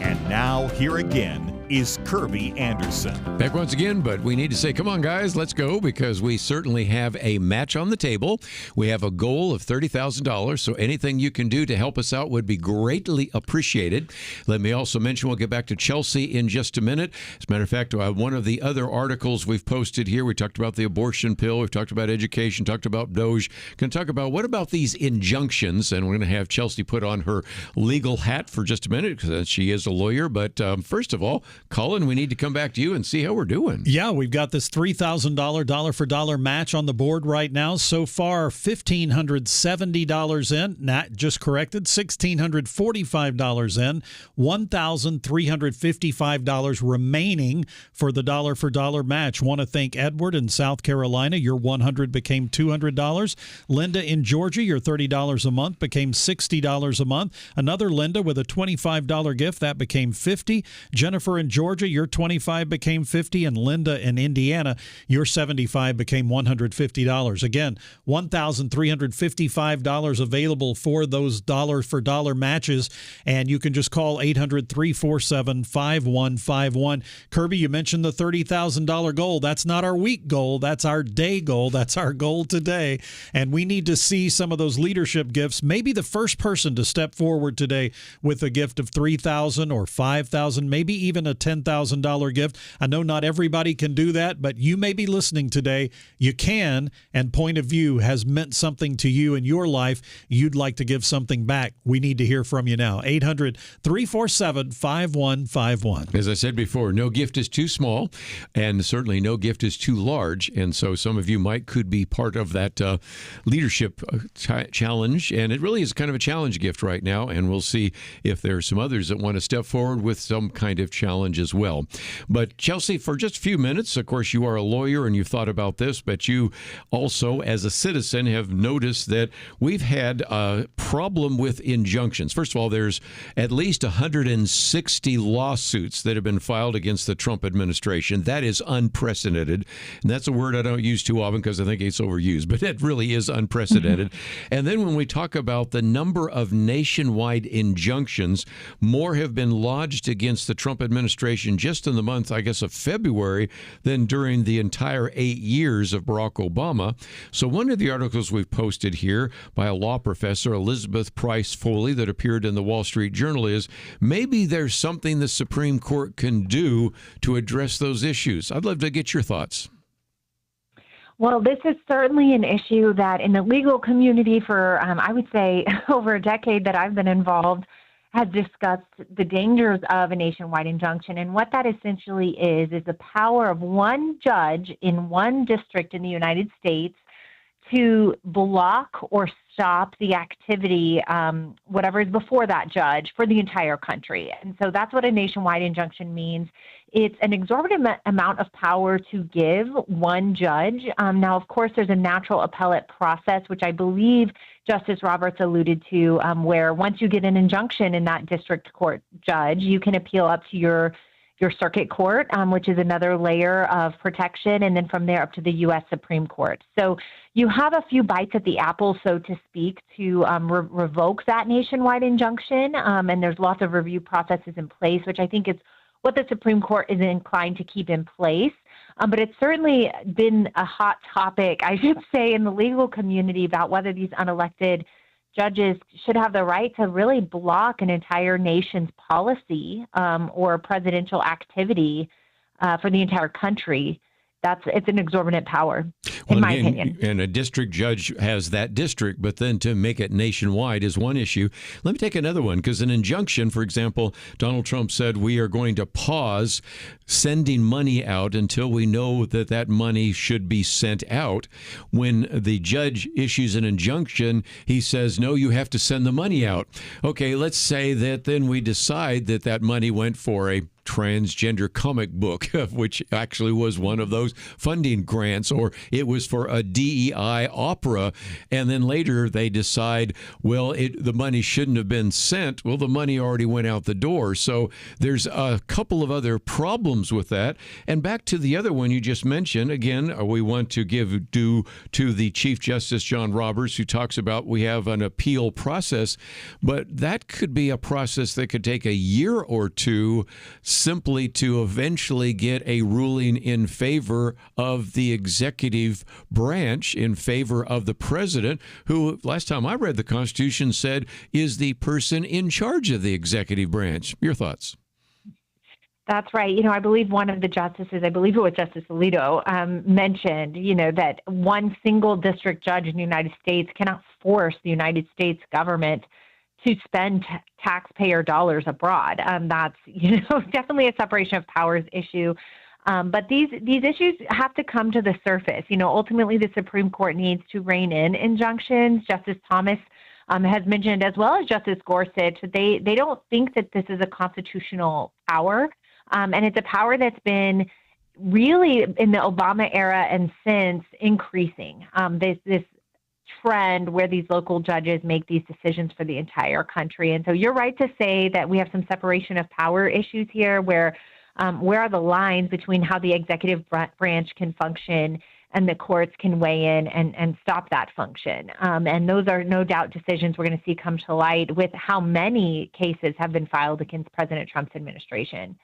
Speaker 2: And now, here again is Kerby Anderson.
Speaker 1: Back once again, but we need to say, come on, guys, let's go, because we certainly have a match on the table. We have a goal of $30,000, so anything you can do to help us out would be greatly appreciated. Let me also mention, we'll get back to Chelsey in just a minute. As a matter of fact, one of the other articles we've posted here, we talked about the abortion pill, we've talked about education, talked about Doge. Going to talk about what about these injunctions, and we're going to have Chelsey put on her legal hat for just a minute, because she is a lawyer. But first of all, Colin, we need to come back to you and see how we're doing.
Speaker 4: Yeah, we've got this $3,000 dollar-for-dollar match on the board right now. So far, $1,570 in. Nat just corrected, $1,645 in. $1,355 remaining for the dollar-for-dollar match. Want to thank Edward in South Carolina. Your $100 became $200. Linda in Georgia, your $30 a month became $60 a month. Another Linda with a $25 gift, that became $50. Jennifer in Georgia, your $25 became $50, and Linda in Indiana, your $75 became $150. Again, $1,355 available for those dollar-for-dollar matches, and you can just call 800-347-5151. Kerby, you mentioned the $30,000 goal. That's not our week goal. That's our day goal. That's our goal today, and we need to see some of those leadership gifts. Maybe the first person to step forward today with a gift of $3,000 or $5,000, maybe even a $10,000 gift. I know not everybody can do that, but you may be listening today. You can, and Point of View has meant something to you in your life. You'd like to give something back. We need to hear from you now. 800-347-5151.
Speaker 1: As I said before, no gift is too small, and certainly no gift is too large. And so some of you could be part of that leadership challenge. And it really is kind of a challenge gift right now. And we'll see if there are some others that want to step forward with some kind of challenge as well. But Chelsey, for just a few minutes, of course, you are a lawyer and you've thought about this, but you also, as a citizen, have noticed that we've had a problem with injunctions. First of all, there's at least 160 lawsuits that have been filed against the Trump administration. That is unprecedented. And that's a word I don't use too often because I think it's overused, but it really is unprecedented. And then when we talk about the number of nationwide injunctions, more have been lodged against the Trump administration just in the month, I guess, of February than during the entire 8 years of Barack Obama. So one of the articles we've posted here by a law professor, Elizabeth Price Foley, that appeared in the Wall Street Journal is maybe there's something the Supreme Court can do to address those issues. I'd love to get your thoughts.
Speaker 14: Well, this is certainly an issue that in the legal community for, I would say, over a decade that I've been involved, has discussed the dangers of a nationwide injunction. And what that essentially is the power of one judge in one district in the United States to block or stop the activity, whatever is before that judge, for the entire country. And so that's what a nationwide injunction means. It's an exorbitant amount of power to give one judge. Now, of course, there's a natural appellate process, which I believe Justice Roberts alluded to, where once you get an injunction in that district court judge, you can appeal up to your circuit court, which is another layer of protection, and then from there up to the U.S. Supreme Court. So you have a few bites at the apple, so to speak, to revoke that nationwide injunction, and there's lots of review processes in place, which I think is what the Supreme Court is inclined to keep in place. But it's certainly been a hot topic, I should say, in the legal community about whether these unelected judges should have the right to really block an entire nation's policy or presidential activity for the entire country. It's an exorbitant power, in my opinion.
Speaker 1: And a district judge has that district, but then to make it nationwide is one issue. Let me take another one, because an injunction, for example, Donald Trump said we are going to pause sending money out until we know that that money should be sent out. When the judge issues an injunction, he says, no, you have to send the money out. Okay, let's say that then we decide that that money went for a transgender comic book, which actually was one of those funding grants, or it was for a DEI opera, and then later they decide, well, the money shouldn't have been sent. Well, the money already went out the door. So there's a couple of other problems with that. And back to the other one you just mentioned, again, we want to give due to the Chief Justice John Roberts, who talks about we have an appeal process, but that could be a process that could take a year or two simply to eventually get a ruling in favor of the executive branch, in favor of the president, who, last time I read the Constitution, said is the person in charge of the executive branch. Your thoughts?
Speaker 14: That's right. I believe one of the justices, I believe it was Justice Alito, mentioned, that one single district judge in the United States cannot force the United States government to spend taxpayer dollars abroad. That's, definitely a separation of powers issue. But these issues have to come to the surface. Ultimately, the Supreme Court needs to rein in injunctions. Justice Thomas has mentioned, as well as Justice Gorsuch, they don't think that this is a constitutional power. And it's a power that's been really in the Obama era and since increasing. This trend where these local judges make these decisions for the entire country. And so you're right to say that we have some separation of power issues here where are the lines between how the executive branch can function and the courts can weigh in and stop that function. And those are no doubt decisions we're going to see come to light with how many cases have been filed against President Trump's administration.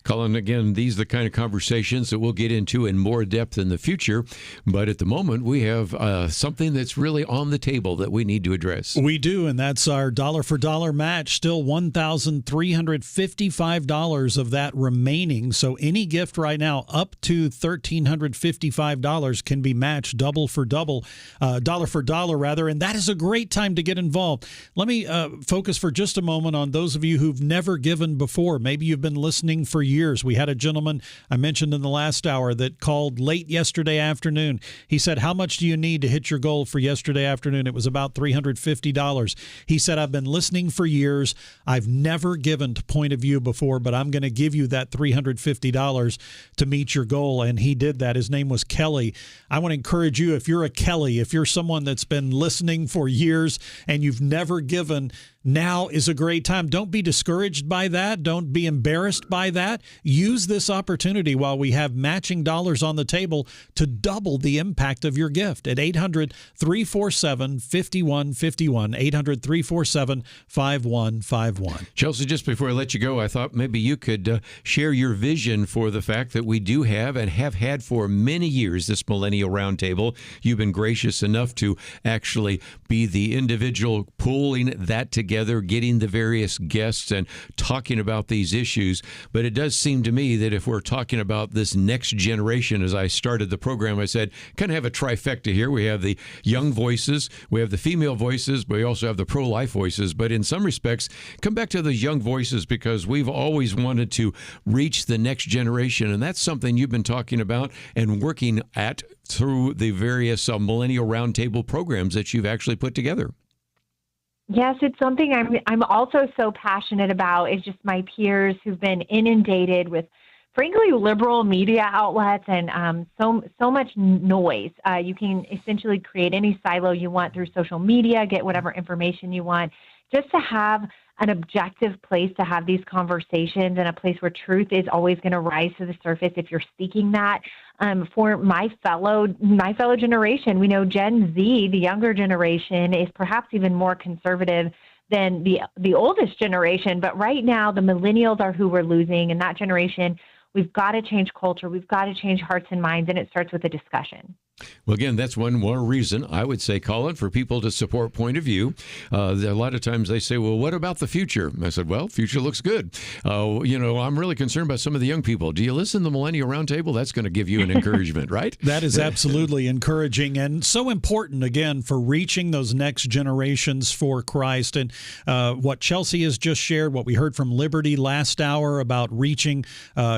Speaker 1: Colin, again, these are the kind of conversations that we'll get into in more depth in the future. But at the moment, we have something that's really on the table that we need to address.
Speaker 4: We do, and that's our dollar-for-dollar match. Still $1,355 of that remaining. So any gift right now up to $1,355 can be matched dollar for dollar, rather. And that is a great time to get involved. Let me focus for just a moment on those of you who've never given before. Maybe you've been listening for years. We had a gentleman I mentioned in the last hour that called late yesterday afternoon. He said, how much do you need to hit your goal for yesterday afternoon? It was about $350. He said, I've been listening for years. I've never given to Point of View before, but I'm going to give you that $350 to meet your goal. And he did that. His name was Kelly. I want to encourage you, if you're a Kelly, if you're someone that's been listening for years and you've never given, now is a great time. Don't be discouraged by that. Don't be embarrassed by that. Use this opportunity while we have matching dollars on the table to double the impact of your gift at 800-347-5151, 800-347-5151.
Speaker 1: Chelsey, just before I let you go, I thought maybe you could share your vision for the fact that we do have and have had for many years this Millennial Round Table. You've been gracious enough to actually be the individual pulling that together, getting the various guests and talking about these issues. But it does seem to me that if we're talking about this next generation, as I started the program, I said, kind of have a trifecta here. We have the young voices, we have the female voices, but we also have the pro-life voices. But in some respects, come back to the young voices because we've always wanted to reach the next generation. And that's something you've been talking about and working at through the various Millennial Round Table programs that you've actually put together.
Speaker 14: Yes, it's something I'm also so passionate about. It's just my peers who've been inundated with, frankly, liberal media outlets and so much noise. You can essentially create any silo you want through social media, get whatever information you want, just to have an objective place to have these conversations and a place where truth is always going to rise to the surface if you're seeking that. For my fellow generation, we know Gen Z, the younger generation, is perhaps even more conservative than the oldest generation. But right now, the millennials are who we're losing. And that generation, we've got to change culture. We've got to change hearts and minds. And it starts with a discussion.
Speaker 1: Well, again, that's one more reason I would say, Colin, for people to support Point of View. A lot of times they say, well, what about the future? I said, well, future looks good. I'm really concerned about some of the young people. Do you listen to the Millennial Round Table? That's going to give you an encouragement, right?
Speaker 4: That is absolutely encouraging and so important, again, for reaching those next generations for Christ. And what Chelsey has just shared, what we heard from Liberty last hour about reaching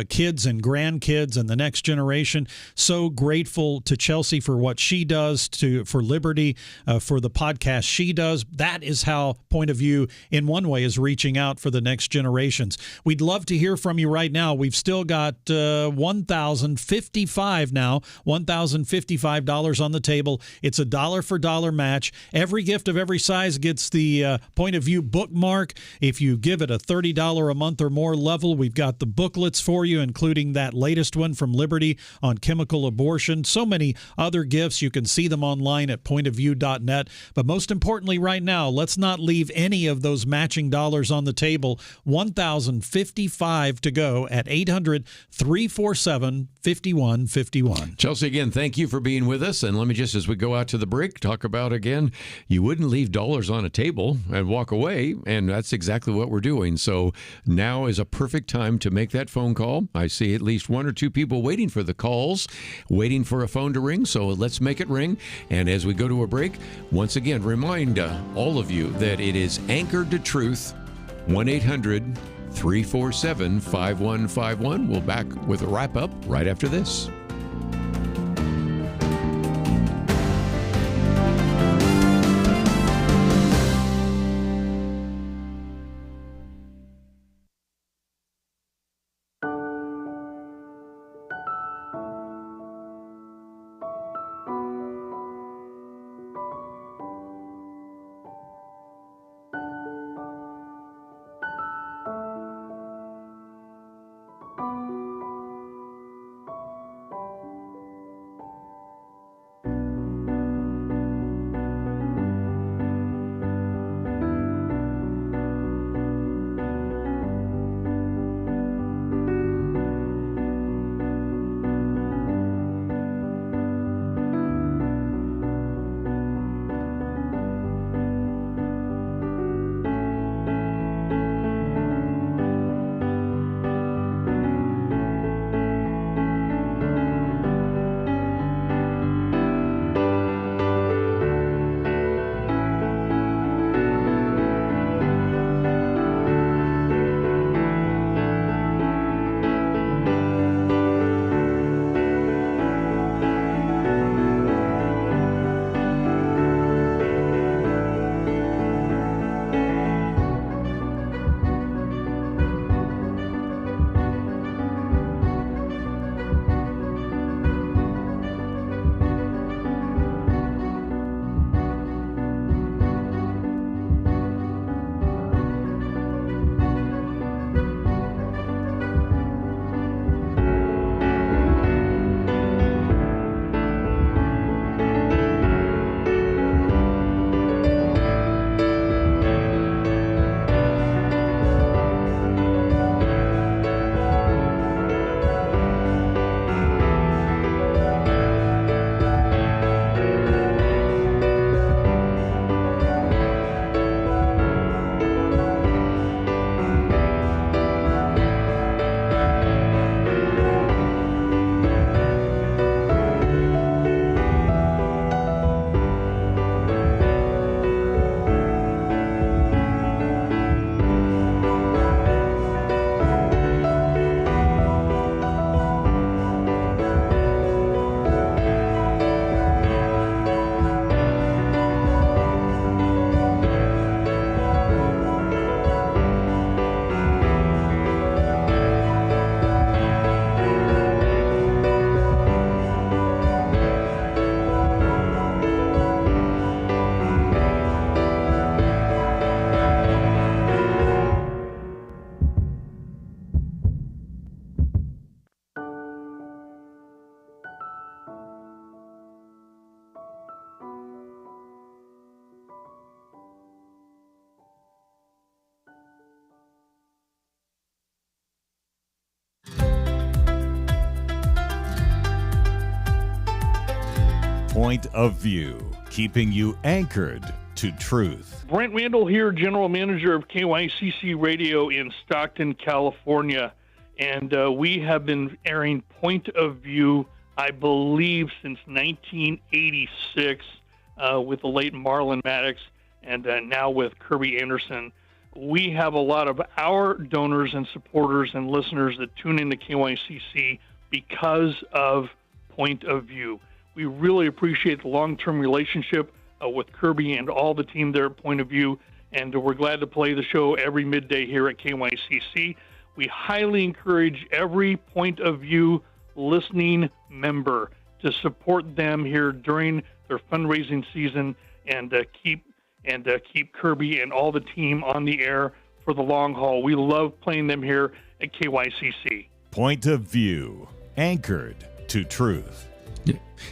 Speaker 4: kids and grandkids and the next generation. So grateful to Chelsey for what she does for Liberty, for the podcast she does. That is how Point of View, in one way, is reaching out for the next generations. We'd love to hear from you right now. We've still got $1,055 on the table. It's a dollar-for-dollar match. Every gift of every size gets the Point of View bookmark. If you give it a $30 a month or more level, we've got the booklets for you, including that latest one from Liberty on chemical abortion. So many other gifts. You can see them online at pointofview.net. But most importantly right now, let's not leave any of those matching dollars on the table. $1,055 to go at 800-347-5151.
Speaker 1: Chelsey, again, thank you for being with us. And let me just, as we go out to the break, talk about, again, you wouldn't leave dollars on a table and walk away. And that's exactly what we're doing. So now is a perfect time to make that phone call. I see at least one or two people waiting for the calls, waiting for a phone to ring. so let's make it ring. And as we go to a break, once again, remind all of you that it is Anchored to Truth, 1-800-347-5151. We'll back with a wrap-up right after this.
Speaker 2: Point of View, keeping you anchored to truth.
Speaker 15: Brent Randall here, General Manager of KYCC Radio in Stockton, California. And we have been airing Point of View, I believe, since 1986 with the late Marlon Maddox and now with Kerby Anderson. We have a lot of our donors and supporters and listeners that tune into KYCC because of Point of View. We really appreciate the long-term relationship with Kerby and all the team there at Point of View, and we're glad to play the show every midday here at KYCC. We highly encourage every Point of View listening member to support them here during their fundraising season and keep Kerby and all the team on the air for the long haul. We love playing them here at KYCC.
Speaker 2: Point of View, anchored to truth.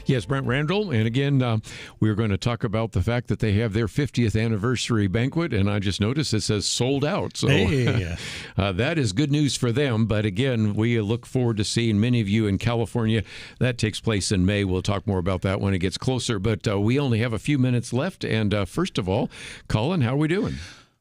Speaker 1: Yes, Brent Randall. And again, we're going to talk about the fact that they have their 50th anniversary banquet. And I just noticed it says sold out. So
Speaker 4: hey.
Speaker 1: That is good news for them. But again, we look forward to seeing many of you in California. That takes place in May. We'll talk more about that when it gets closer. But we only have a few minutes left. And first of all, Colin, how are we doing?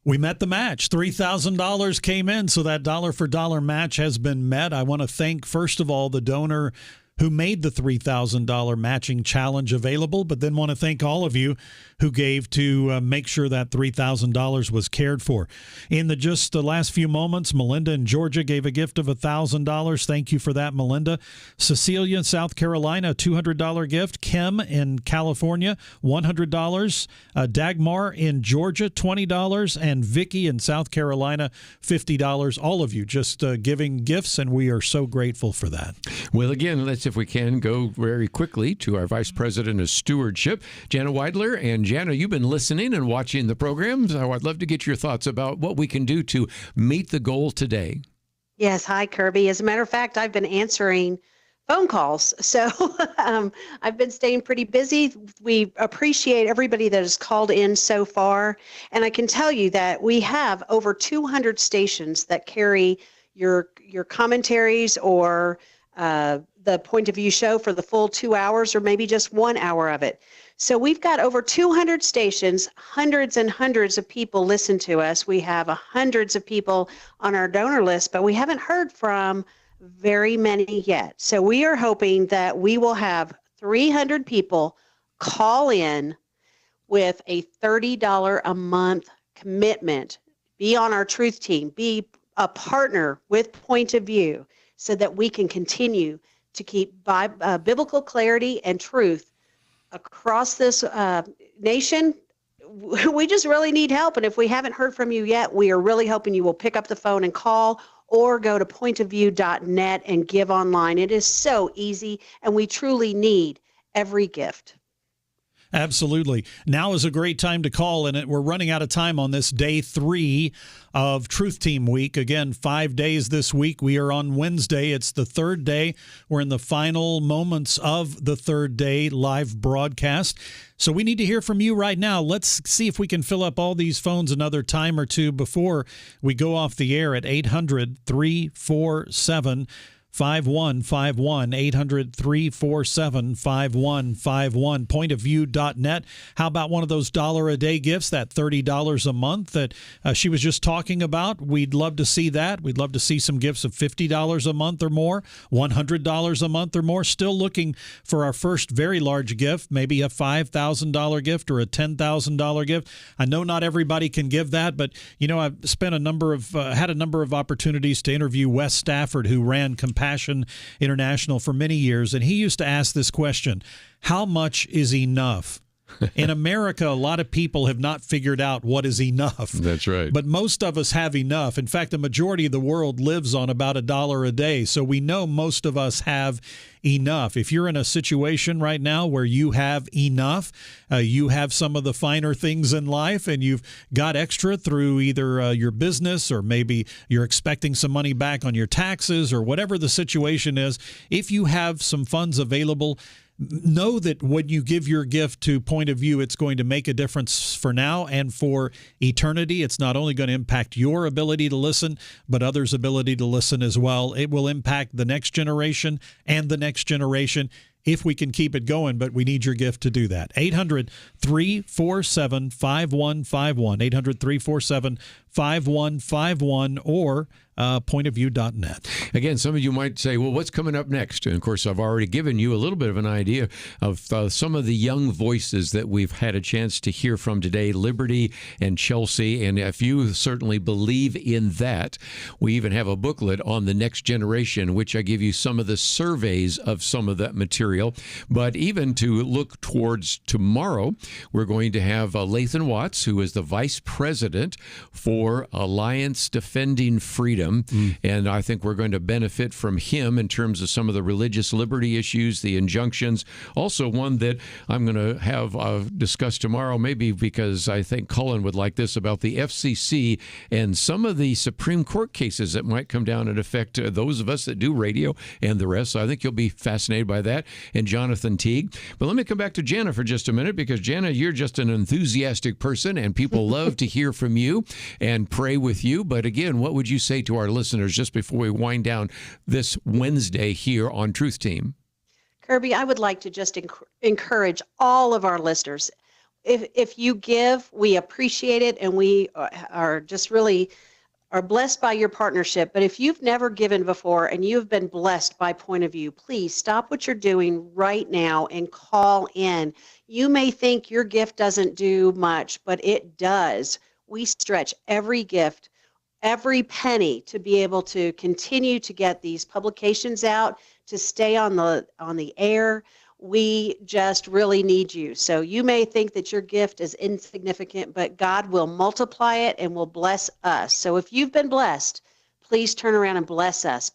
Speaker 4: We met the match. $3,000 came in, so that dollar-for-dollar match has been met. I want to thank, first of all, the donor who made the $3,000 matching challenge available, but then want to thank all of you who gave to make sure that $3,000 was cared for. In just the last few moments, Melinda in Georgia gave a gift of $1,000. Thank you for that, Melinda. Cecilia in South Carolina, a $200 gift. Kim in California, $100. Dagmar in Georgia, $20. And Vicky in South Carolina, $50. All of you just giving gifts, and we are so grateful for that.
Speaker 1: Well, again, let's, if we can, go very quickly to our Vice President of Stewardship, Jana Weidler. And Jana, you've been listening and watching the programs. So I'd love to get your thoughts about what we can do to meet the goal today.
Speaker 16: Yes. Hi, Kerby. As a matter of fact, I've been answering phone calls. So I've been staying pretty busy. We appreciate everybody that has called in so far. And I can tell you that we have over 200 stations that carry your commentaries or the Point of View show for the full 2 hours or maybe just 1 hour of it. So we've got over 200 stations, hundreds and hundreds of people listen to us. We have hundreds of people on our donor list, but we haven't heard from very many yet. So we are hoping that we will have 300 people call in with a $30 a month commitment, be on our truth team, be a partner with Point of View so that we can continue to keep biblical clarity and truth across this nation. We just really need help. And if we haven't heard from you yet, we are really hoping you will pick up the phone and call or go to pointofview.net and give online. It is so easy, and we truly need every gift.
Speaker 4: Absolutely. Now is a great time to call, and we're running out of time on this day 3 of Truth Team Week. Again, 5 days this week. We are on Wednesday. It's the third day. We're in the final moments of the third day live broadcast. So we need to hear from you right now. Let's see if we can fill up all these phones another time or two before we go off the air at 800-347-5151, 800-347-5151, pointofview.net. How about one of those $1-a-day gifts, that $30 a month that she was just talking about? We'd love to see that. We'd love to see some gifts of $50 a month or more, $100 a month or more. Still looking for our first very large gift, maybe a $5,000 gift or a $10,000 gift. I know not everybody can give that, but you know, I've spent had a number of opportunities to interview Wes Stafford, who ran Compassion International for many years, and he used to ask this question: how much is enough? In America, a lot of people have not figured out what is enough.
Speaker 1: That's right.
Speaker 4: But most of us have enough. In fact, the majority of the world lives on about $1 a day, so we know most of us have enough. If you're in a situation right now where you have enough, you have some of the finer things in life, and you've got extra through either your business, or maybe you're expecting some money back on your taxes, or whatever the situation is, if you have some funds available, know that when you give your gift to Point of View, it's going to make a difference for now and for eternity. It's not only going to impact your ability to listen, but others' ability to listen as well. It will impact the next generation and the next generation if we can keep it going, but we need your gift to do that. 800-347-5151, 800-347-5151, or pointofview.net.
Speaker 1: Again, some of you might say, well, what's coming up next? And of course, I've already given you a little bit of an idea of some of the young voices that we've had a chance to hear from today, Liberty and Chelsey. And if you certainly believe in that, we even have a booklet on the next generation, which I give you some of the surveys of some of that material. But even to look towards tomorrow, we're going to have Lathan Watts, who is the vice president for Alliance Defending Freedom. And I think we're going to benefit from him in terms of some of the religious liberty issues, the injunctions. Also, one that I'm going to have discussed tomorrow, maybe because I think Colin would like this, about the FCC and some of the Supreme Court cases that might come down and affect those of us that do radio and the rest. So I think you'll be fascinated by that. And Jonathan Teague. But let me come back to Jana for just a minute, because Jana, you're just an enthusiastic person, and people love to hear from you and pray with you. But again, what would you say to our listeners just before we wind down this Wednesday here on Truth Team?
Speaker 16: Kerby, I would like to just encourage all of our listeners. If you give, we appreciate it, and we are just really are blessed by your partnership. But if you've never given before and you've been blessed by Point of View, please stop what you're doing right now and call in. You may think your gift doesn't do much, but it does. We stretch every gift, every penny to be able to continue to get these publications out, to stay on the air. We just really need you. So you may think that your gift is insignificant, but God will multiply it and will bless us. So if you've been blessed, please turn around and bless us.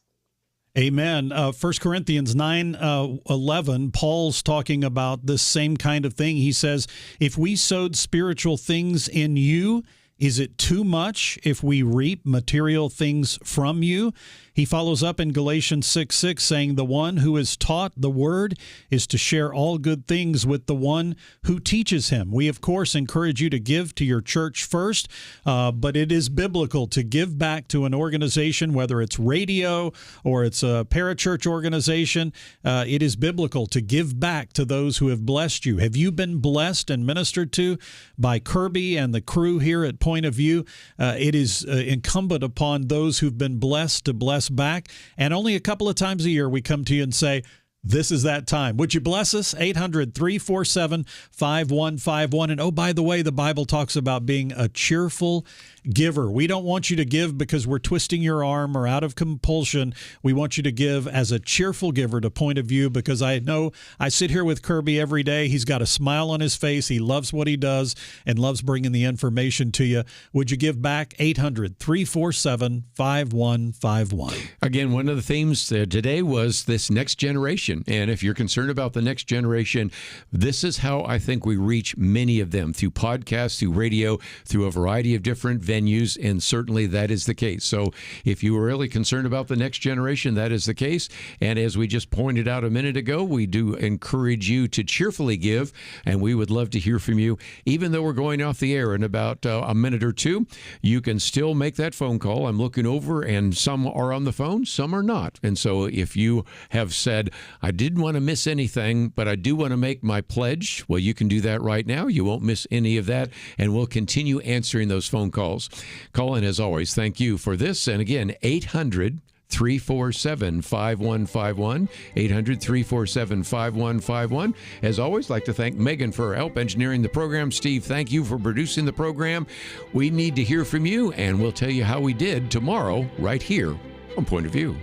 Speaker 4: Amen. 1 Corinthians 9:11, Paul's talking about this same kind of thing. He says, if we sowed spiritual things in you, is it too much if we reap material things from you? He follows up in Galatians 6:6 saying, the one who is taught the word is to share all good things with the one who teaches him. We, of course, encourage you to give to your church first, but it is biblical to give back to an organization, whether it's radio or it's a parachurch organization. It is biblical to give back to those who have blessed you. Have you been blessed and ministered to by Kerby and the crew here at Point of View? It is incumbent upon those who've been blessed to bless back. And only a couple of times a year we come to you and say, this is that time. Would you bless us? 800-347-5151. And oh, by the way, the Bible talks about being a cheerful giver. We don't want you to give because we're twisting your arm or out of compulsion. We want you to give as a cheerful giver to Point of View, because I know I sit here with Kerby every day. He's got a smile on his face. He loves what he does and loves bringing the information to you. Would you give back? 800-347-5151.
Speaker 1: Again, one of the themes today was this next generation. And if you're concerned about the next generation, this is how I think we reach many of them, through podcasts, through radio, through a variety of different venues, and certainly that is the case. So if you were really concerned about the next generation, that is the case. And as we just pointed out a minute ago, we do encourage you to cheerfully give, and we would love to hear from you. Even though we're going off the air in about a minute or two, you can still make that phone call. I'm looking over, and some are on the phone, some are not. And so if you have said, I didn't want to miss anything, but I do want to make my pledge, well, you can do that right now. You won't miss any of that, and we'll continue answering those phone calls. Colin, as always, thank you for this. And again, 800-347-5151, 800-347-5151. As always, I'd like to thank Megan for her help engineering the program. Steve, thank you for producing the program. We need to hear from you, and we'll tell you how we did tomorrow right here on Point of View.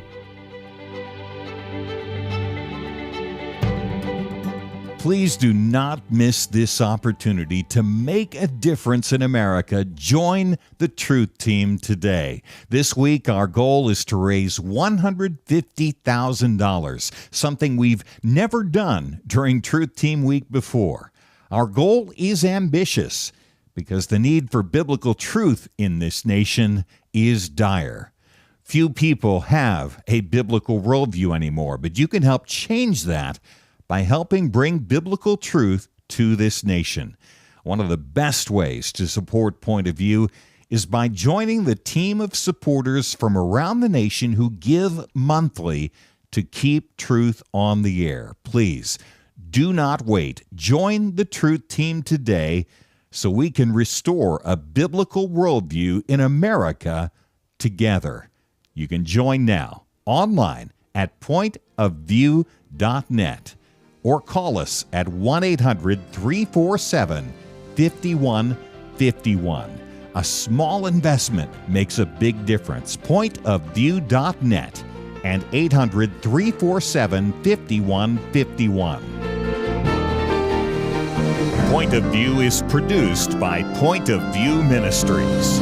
Speaker 2: Please do not miss this opportunity to make a difference in America. Join the Truth Team today. This week, our goal is to raise $150,000, something we've never done during Truth Team Week before. Our goal is ambitious because the need for biblical truth in this nation is dire. Few people have a biblical worldview anymore, but you can help change that by helping bring biblical truth to this nation. One of the best ways to support Point of View is by joining the team of supporters from around the nation who give monthly to keep truth on the air. Please, do not wait. Join the Truth Team today so we can restore a biblical worldview in America together. You can join now online at pointofview.net. or call us at 1-800-347-5151. A small investment makes a big difference. Pointofview.net and 800-347-5151. Point of View is produced by Point of View Ministries.